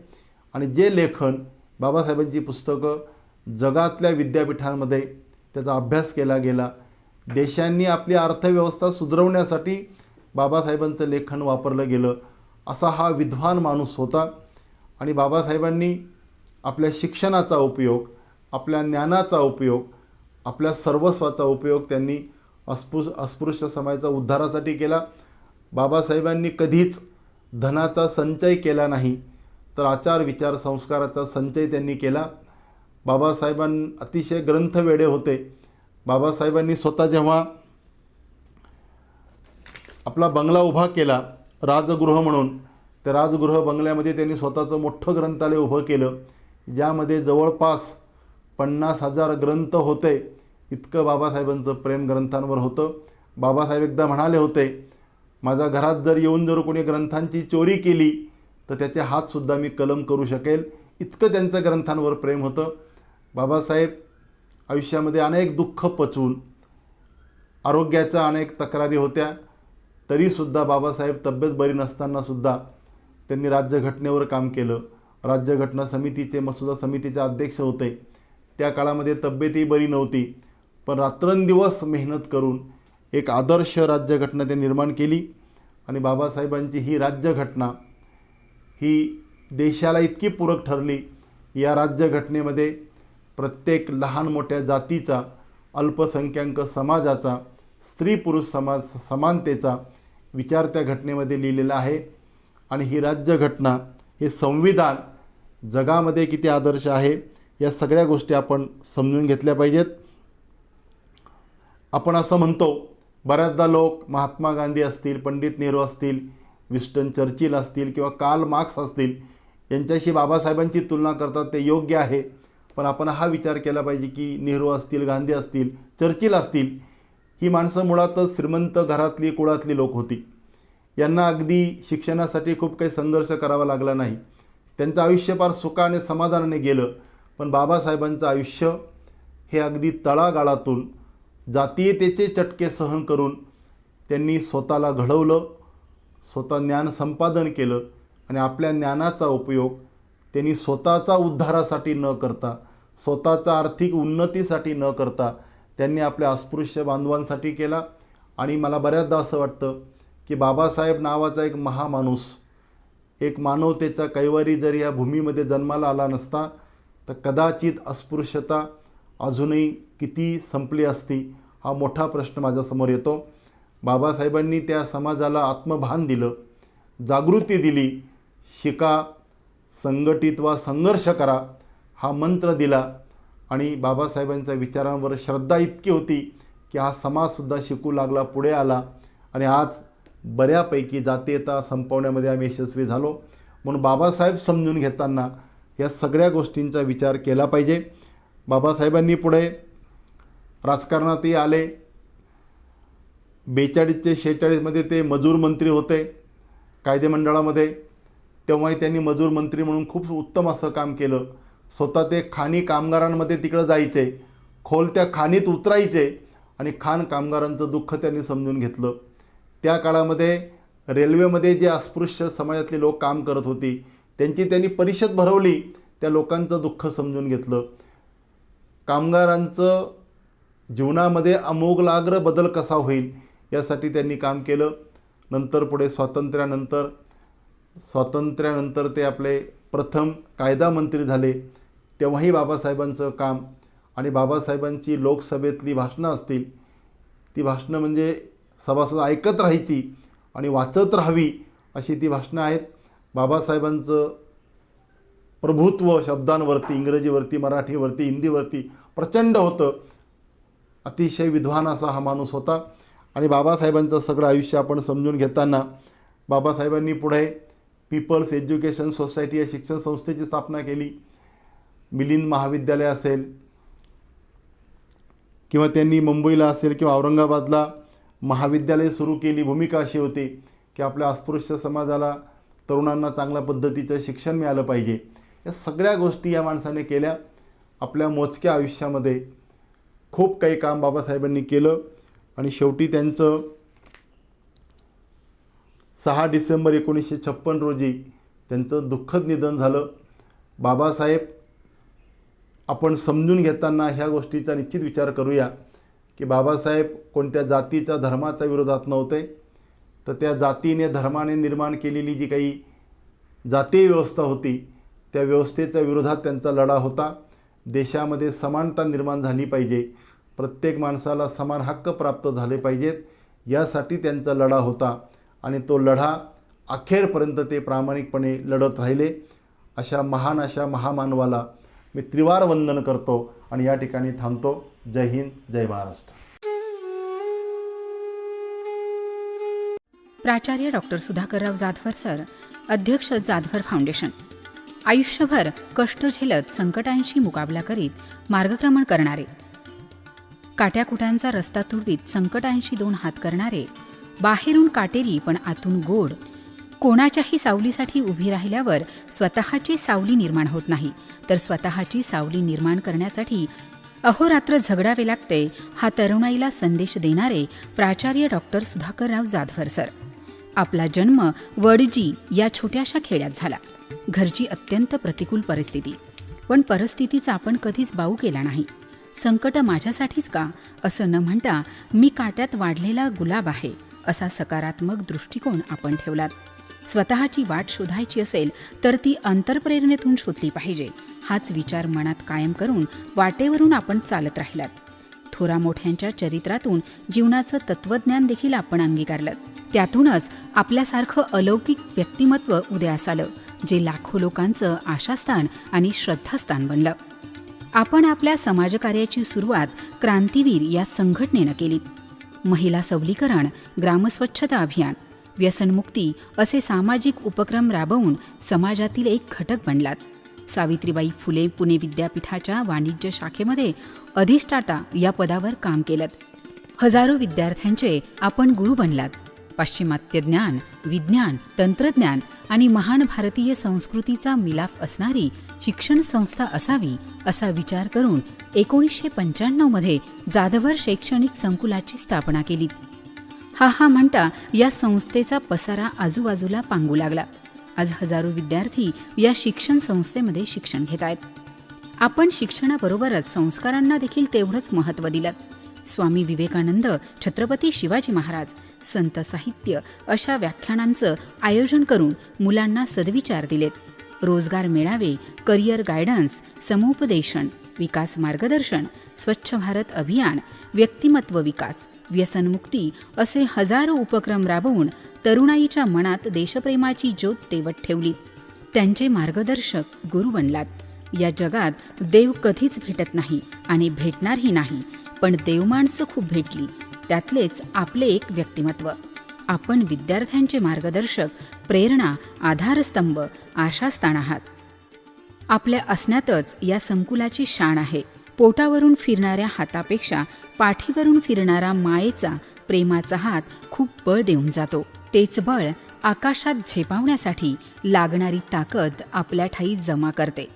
आणि जे लेखन, बाबासाहेबांची पुस्तकं जगातल्या विद्यापीठांमध्ये त्याचा अभ्यास केला गेला. देशांनी आपली अर्थव्यवस्था सुधारवण्यासाठी बाबासाहेबांचं लेखन वापरलं गेलं. असा हा विद्वान माणूस होता. आणि बाबासाहेबांनी आपल्या शिक्षणाचा उपयोग, आपल्या ज्ञानाचा उपयोग, आपल्या सर्वस्वाचा उपयोग त्यांनी अस्पृश्य समाजाच्या उद्धारासाठी केला. बाबासाहेबांनी कधीच धनाचा संचय केला नाही, तर आचार विचार संस्काराचा संचय त्यांनी केला. अतिशय ग्रंथवेडे होते. बाबासाहेबांनी स्वतः जेव्हा आपला बंगला उभा केला राजगृह म्हणून, त्या राजगृह बंगल्यामध्ये त्यांनी स्वतःचं मोठं ग्रंथालय उभं केलं, ज्यामध्ये जवळपास 50,000 ग्रंथ होते. इतकं बाबासाहेबांचं प्रेम ग्रंथांवर होतं. बाबासाहेब एकदा म्हणाले होते, माझ्या घरात जर कोणी ग्रंथांची चोरी केली तर त्याचे हातसुद्धा मी कलम करू शकेल. इतकं त्यांचं ग्रंथांवर प्रेम होतं. बाबासाहेब आयुष्यामध्ये अनेक दुःख पचवून, आरोग्याच्या अनेक तक्रारी होत्या, तरीसुद्धा बाबासाहेब तब्येत बरी नसतानासुद्धा त्यांनी राज्यघटनेवर काम केलं. राज्यघटना समितीचे, मसुदा समितीचे अध्यक्ष होते. त्या काळामध्ये तब्येतही बरी नव्हती, पण रात्रंदिवस मेहनत करून एक आदर्श राज्यघटना ते निर्माण केली. आणि बाबासाहेबांची ही राज्यघटना ही देशाला इतकी पूरक ठरली. या राज्यघटनेमध्ये प्रत्येक लहान मोठ्या जातीचा, अल्पसंख्याक समाजाचा, स्त्री पुरुष समानतेचा विचार त्या घटनेमध्ये लिहिलेला आहे. आणि ही राज्यघटना, हे संविधान जगामध्ये किती आदर्श आहे, या सगळ्या गोष्टी आपण समजून घेतल्या पाहिजेत. आपण असं म्हणतो, बऱ्याचदा लोक महात्मा गांधी असतील, पंडित नेहरू असतील, विन्स्टन चर्चिल असतील किंवा कार्ल मार्क्स असतील, यांच्याशी बाबासाहेबांची तुलना करतात. ते योग्य आहे, पण आपण हा विचार केला पाहिजे की नेहरू असतील, गांधी असतील, चर्चिल असतील, ही माणसं मुळातच श्रीमंत घरातली, कुळातली लोक होती. यांना अगदी शिक्षणासाठी खूप काही संघर्ष करावा लागला नाही. त्यांचं आयुष्य फार सुखाने समाधानाने गेलं. पण बाबासाहेबांचं आयुष्य हे अगदी तळागाळातून जातीयतेचे चटके सहन करून त्यांनी स्वतःला घडवलं, स्वतः ज्ञान संपादन केलं. आणि आपल्या ज्ञानाचा उपयोग त्यांनी स्वतःचा उद्धारासाठी न करता, स्वतःचा आर्थिक उन्नतीसाठी न करता, त्यांनी आपल्या अस्पृश्य बांधवांसाठी केला. आणि मला बऱ्याचदा असं वाटतं की बाबासाहेब नावाचा एक महामाणूस, एक मानवतेचा कैवारी जर या भूमीमध्ये जन्माला आला नसता तर कदाचित अस्पृश्यता अजूनही किती संपली असती, हा मोठा प्रश्न माझ्यासमोर येतो. बाबासाहेबांनी त्या समाजाला आत्मभान दिलं, जागृती दिली. शिका, संघटित वा संघर्ष करा हा मंत्र दिला. आणि बाबासाहेबांच्या विचारांवर श्रद्धा इतकी होती की हा समाजसुद्धा शिकू लागला, पुढे आला. आणि आज बऱ्यापैकी जातीयता संपवण्यामध्ये आम्ही यशस्वी झालो. म्हणून बाबासाहेब समजून घेताना या सगळ्या गोष्टींचा विचार केला पाहिजे. बाबासाहेबांनी पुढे राजकारणातही आले. 42 ते 46मध्ये ते मजूर मंत्री होते कायदेमंडळामध्ये. तेव्हाही त्यांनी मजूर मंत्री म्हणून खूप उत्तम असं काम केलं. स्वतः ते खाणी कामगारांमध्ये तिकडं जायचे, खोल त्या खाणीत उतरायचे आणि खाण कामगारांचं दुःख त्यांनी समजून घेतलं. त्या काळामध्ये रेल्वेमध्ये जे अस्पृश्य समाजातले लोक काम करत होती त्यांची त्यांनी परिषद भरवली, त्या लोकांचं दुःख समजून घेतलं. कामगारांचं जीवनामध्ये आमूलाग्र बदल कसा होईल यासाठी त्यांनी काम केलं. नंतर पुढे स्वातंत्र्यानंतर ते आपले प्रथम कायदा मंत्री झाले. तेव्हाही बाबासाहेबांचं काम आणि बाबासाहेबांची लोकसभेतली भाषणं असतील, ती भाषणं म्हणजे सभासद ऐकत राहायची आणि वाचत राहावी अशी ती भाषणं आहेत. बाबासाहेबांचं प्रभुत्व शब्दांवरती, इंग्रजीवरती, मराठीवरती, हिंदीवरती प्रचंड होतं. अतिशय विद्वान असा हा माणूस होता. आणि बाबासाहेबांचं सगळं आयुष्य आपण समजून घेताना बाबासाहेबांनी पुढे पीपल्स एज्युकेशन सोसायटी या शिक्षण संस्थेची स्थापना केली. मिलिंद महाविद्यालय असेल किंवा त्यांनी मुंबईला असेल किंवा औरंगाबादला महाविद्यालय सुरू केली. भूमिका अशी होती की आपल्या अस्पृश्य समाजाला, तरुणांना चांगल्या पद्धतीचं शिक्षण मिळालं पाहिजे. या सगळ्या गोष्टी या माणसाने केल्या. आपल्या मोजक्या आयुष्यामध्ये खूप काही काम बाबासाहेबांनी केलं आणि शेवटी त्यांचं 6 डिसेंबर 1956 रोजी त्यांचं दुःखद निधन झालं. बाबासाहेब आपण समजून घेताना ह्या गोष्टीचा निश्चित विचार करूया की बाबासाहेब कोणत्या जातीच्या धर्माच्या विरोधात नव्हते, तर त्या जातीने धर्माने निर्माण केलेली जी काही जातीय व्यवस्था होती त्या व्यवस्थेच्या विरोधात त्यांचा लढा होता. देशामध्ये समानता निर्माण झाली पाहिजे, प्रत्येक माणसाला समान हक्क प्राप्त झाले पाहिजेत, यासाठी त्यांचा लढा होता आणि तो लढा अखेरपर्यंत ते प्रामाणिकपणे लढत राहिले. अशा महामानवाला मी त्रिवार वंदन करतो आणि या ठिकाणी थांबतो. जय हिंद, जय महाराष्ट्र. प्राचार्य डॉक्टर सुधाकरराव जाधवर सर, अध्यक्ष जाधवर फाउंडेशन. आयुष्यभर कष्ट झेलत संकटांशी मुकाबला करीत मार्गक्रमण करणारे, काट्याकुट्यांचा रस्ता तुडवीत संकटांशी 2 हात करणारे, बाहेरून काटेरी पण आतून गोड, कोणाच्याही सावलीसाठी उभी राहिल्यावर स्वतःची सावली निर्माण होत नाही, तर स्वतःची सावली निर्माण करण्यासाठी अहोरात्र झगडावे लागते, हा तरुणाईला संदेश देणारे प्राचार्य डॉक्टर सुधाकरराव जाधवर सर. आपला जन्म वडजी या छोट्याशा खेड्यात झाला. घरची अत्यंत प्रतिकूल परिस्थिती, पण परिस्थितीचा आपण कधीच बाऊ केला नाही. संकट माझ्यासाठीच का असं न म्हणता मी काट्यात वाढलेला गुलाब आहे असा सकारात्मक दृष्टिकोन आपण ठेवलात. स्वतःची वाट शोधायची असेल तर ती अंतर्प्रेरणेतून शोधली पाहिजे, हाच विचार मनात कायम करून वाटेवरून आपण चालत राहिलात. थोरा मोठ्यांच्या चरित्रातून जीवनाचं तत्त्वज्ञान देखील आपण अंगीकारलं. त्यातूनच आपल्यासारखं अलौकिक व्यक्तिमत्व उदयास आलं, जे लाखो लोकांचं आशास्थान आणि श्रद्धास्थान बनलं. आपण आपल्या समाजकार्याची सुरुवात क्रांतीवीर या संघटनेनं केली. महिला सबलीकरण, ग्रामस्वच्छता अभियान, व्यसनमुक्ती असे सामाजिक उपक्रम राबवून समाजातील एक घटक बनलात. सावित्रीबाई फुले पुणे विद्यापीठाच्या वाणिज्य शाखेमध्ये अधिष्ठाता या पदावर काम केलं. हजारो विद्यार्थ्यांचे आपण गुरु बनलात. पाश्चिमात्य ज्ञान, विज्ञान, तंत्रज्ञान आणि महान भारतीय संस्कृतीचा मिलाफ असणारी शिक्षण संस्था असावी असा विचार करून 1995मध्ये जाधवर शैक्षणिक संकुलाची स्थापना केली. हा म्हणता या संस्थेचा पसारा आजूबाजूला पांगू लागला. आज हजारो विद्यार्थी या शिक्षण संस्थेमध्ये शिक्षण घेत आहेत. आपण शिक्षणाबरोबरच संस्कारांना देखील तेवढंच महत्त्व दिलं. स्वामी विवेकानंद, छत्रपती शिवाजी महाराज, संत साहित्य अशा व्याख्यानांचं आयोजन करून मुलांना सद्विचार दिलेत. रोजगार मेळावे, करिअर गायडन्स, समुपदेशन, विकास मार्गदर्शन, स्वच्छ भारत अभियान, व्यक्तिमत्व विकास, व्यसनमुक्ती असे हजारो उपक्रम राबवून तरुणाईच्या मनात देशप्रेमाची ज्योत तेवत ठेवली. त्यांचे मार्गदर्शक गुरु बनलात. या जगात देव कधीच भेटत नाही आणि भेटणारही नाही, पण देवमाणसं खूप भेटली, त्यातलेच आपले एक व्यक्तिमत्व. आपण विद्यार्थ्यांचे मार्गदर्शक, प्रेरणा, आधारस्तंभ, आशास्थान आहात. आपल्या असण्यातच या संकुलाची शान आहे. पोटावरून फिरणाऱ्या हातापेक्षा पाठीवरून फिरणारा मायेचा प्रेमाचा हात खूप बळ देऊन जातो. तेच बळ आकाशात झेपावण्यासाठी लागणारी ताकद आपल्या ठायी जमा करते.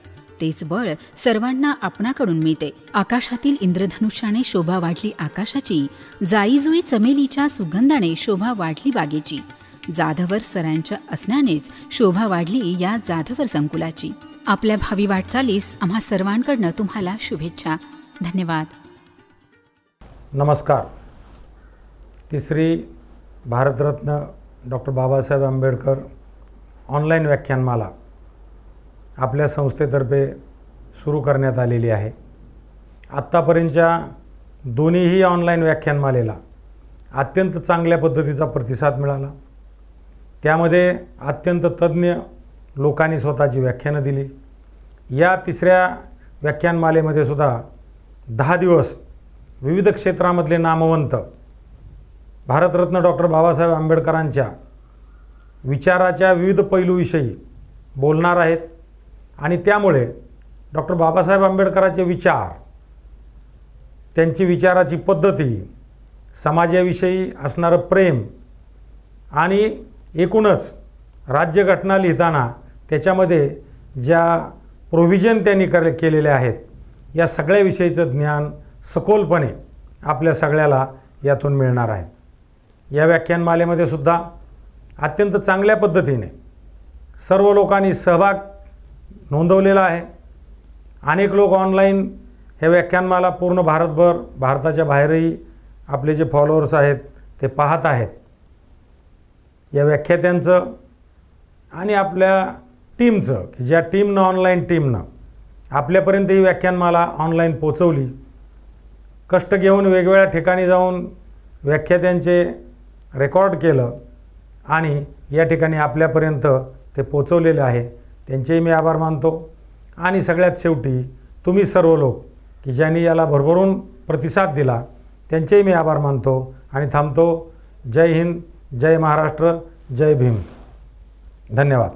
तेच बळ सर्वांना आपणाकडून मिळते. आकाशातील इंद्रधनुष्याने शोभा वाढली आकाशाची, जाईजुई चमेलीच्या सुगंधाने शोभा वाढली बागेची. जाधवर सरांच्या असण्यानेच शोभा वाढली या जाधवर संकुलाची. आपल्या भावी वाटचालीस आम्हा सर्वांकडनं तुम्हाला शुभेच्छा. धन्यवाद. नमस्कार. तिसरी भारतरत्न डॉक्टर बाबासाहेब आंबेडकर ऑनलाईन व्याख्यानमाला आपल्या संस्थेतर्फे सुरू करण्यात आलेली आहे. आत्तापर्यंतच्या दोन्हीही ऑनलाईन व्याख्यानमालेला अत्यंत चांगल्या पद्धतीचा प्रतिसाद मिळाला. त्यामध्ये अत्यंत तज्ज्ञ लोकांनी स्वतःची व्याख्यानं दिली. या तिसऱ्या व्याख्यानमालेमध्ये सुद्धा 10 दिवस विविध क्षेत्रामधले नामवंत भारतरत्न डॉक्टर बाबासाहेब आंबेडकरांच्या विचाराच्या विविध पैलूविषयी बोलणार आहेत. आणि त्यामुळे डॉक्टर बाबासाहेब आंबेडकरांचे विचार, त्यांची विचाराची पद्धती, समाजाविषयी असणारं प्रेम आणि एकूणच राज्यघटना लिहिताना त्याच्यामध्ये ज्या प्रोव्हिजन त्यांनी केलेले आहेत या सगळ्याविषयीचं ज्ञान सखोलपणे आपल्या सगळ्याला यातून मिळणार आहे. या व्याख्यानमालेमध्ये सुद्धा अत्यंत चांगल्या पद्धतीने सर्व लोकांनी सहभाग नोंदवलेला आहे. अनेक लोक ऑनलाईन हे व्याख्यानमाला पूर्ण भारतभर, भारताच्या बाहेरही आपले जे फॉलोअर्स आहेत ते पाहत आहेत. या व्याख्यात्यांचं आणि आपल्या टीमचं, की ज्या टीमनं ऑनलाईन टीमनं आपल्यापर्यंत ही व्याख्यानमाला ऑनलाईन पोचवली, कष्ट घेऊन वेगवेगळ्या ठिकाणी जाऊन व्याख्यात्यांचे रेकॉर्ड केलं आणि या ठिकाणी आपल्यापर्यंत ते पोचवलेले आहे, त्यांचेही मी आभार मानतो. आणि सगळ्यात शेवटी तुम्ही सर्व लोक की ज्यांनी याला भरभरून प्रतिसाद दिला त्यांचेही मी आभार मानतो आणि थांबतो. जय हिंद, जय महाराष्ट्र, जय भीम. धन्यवाद.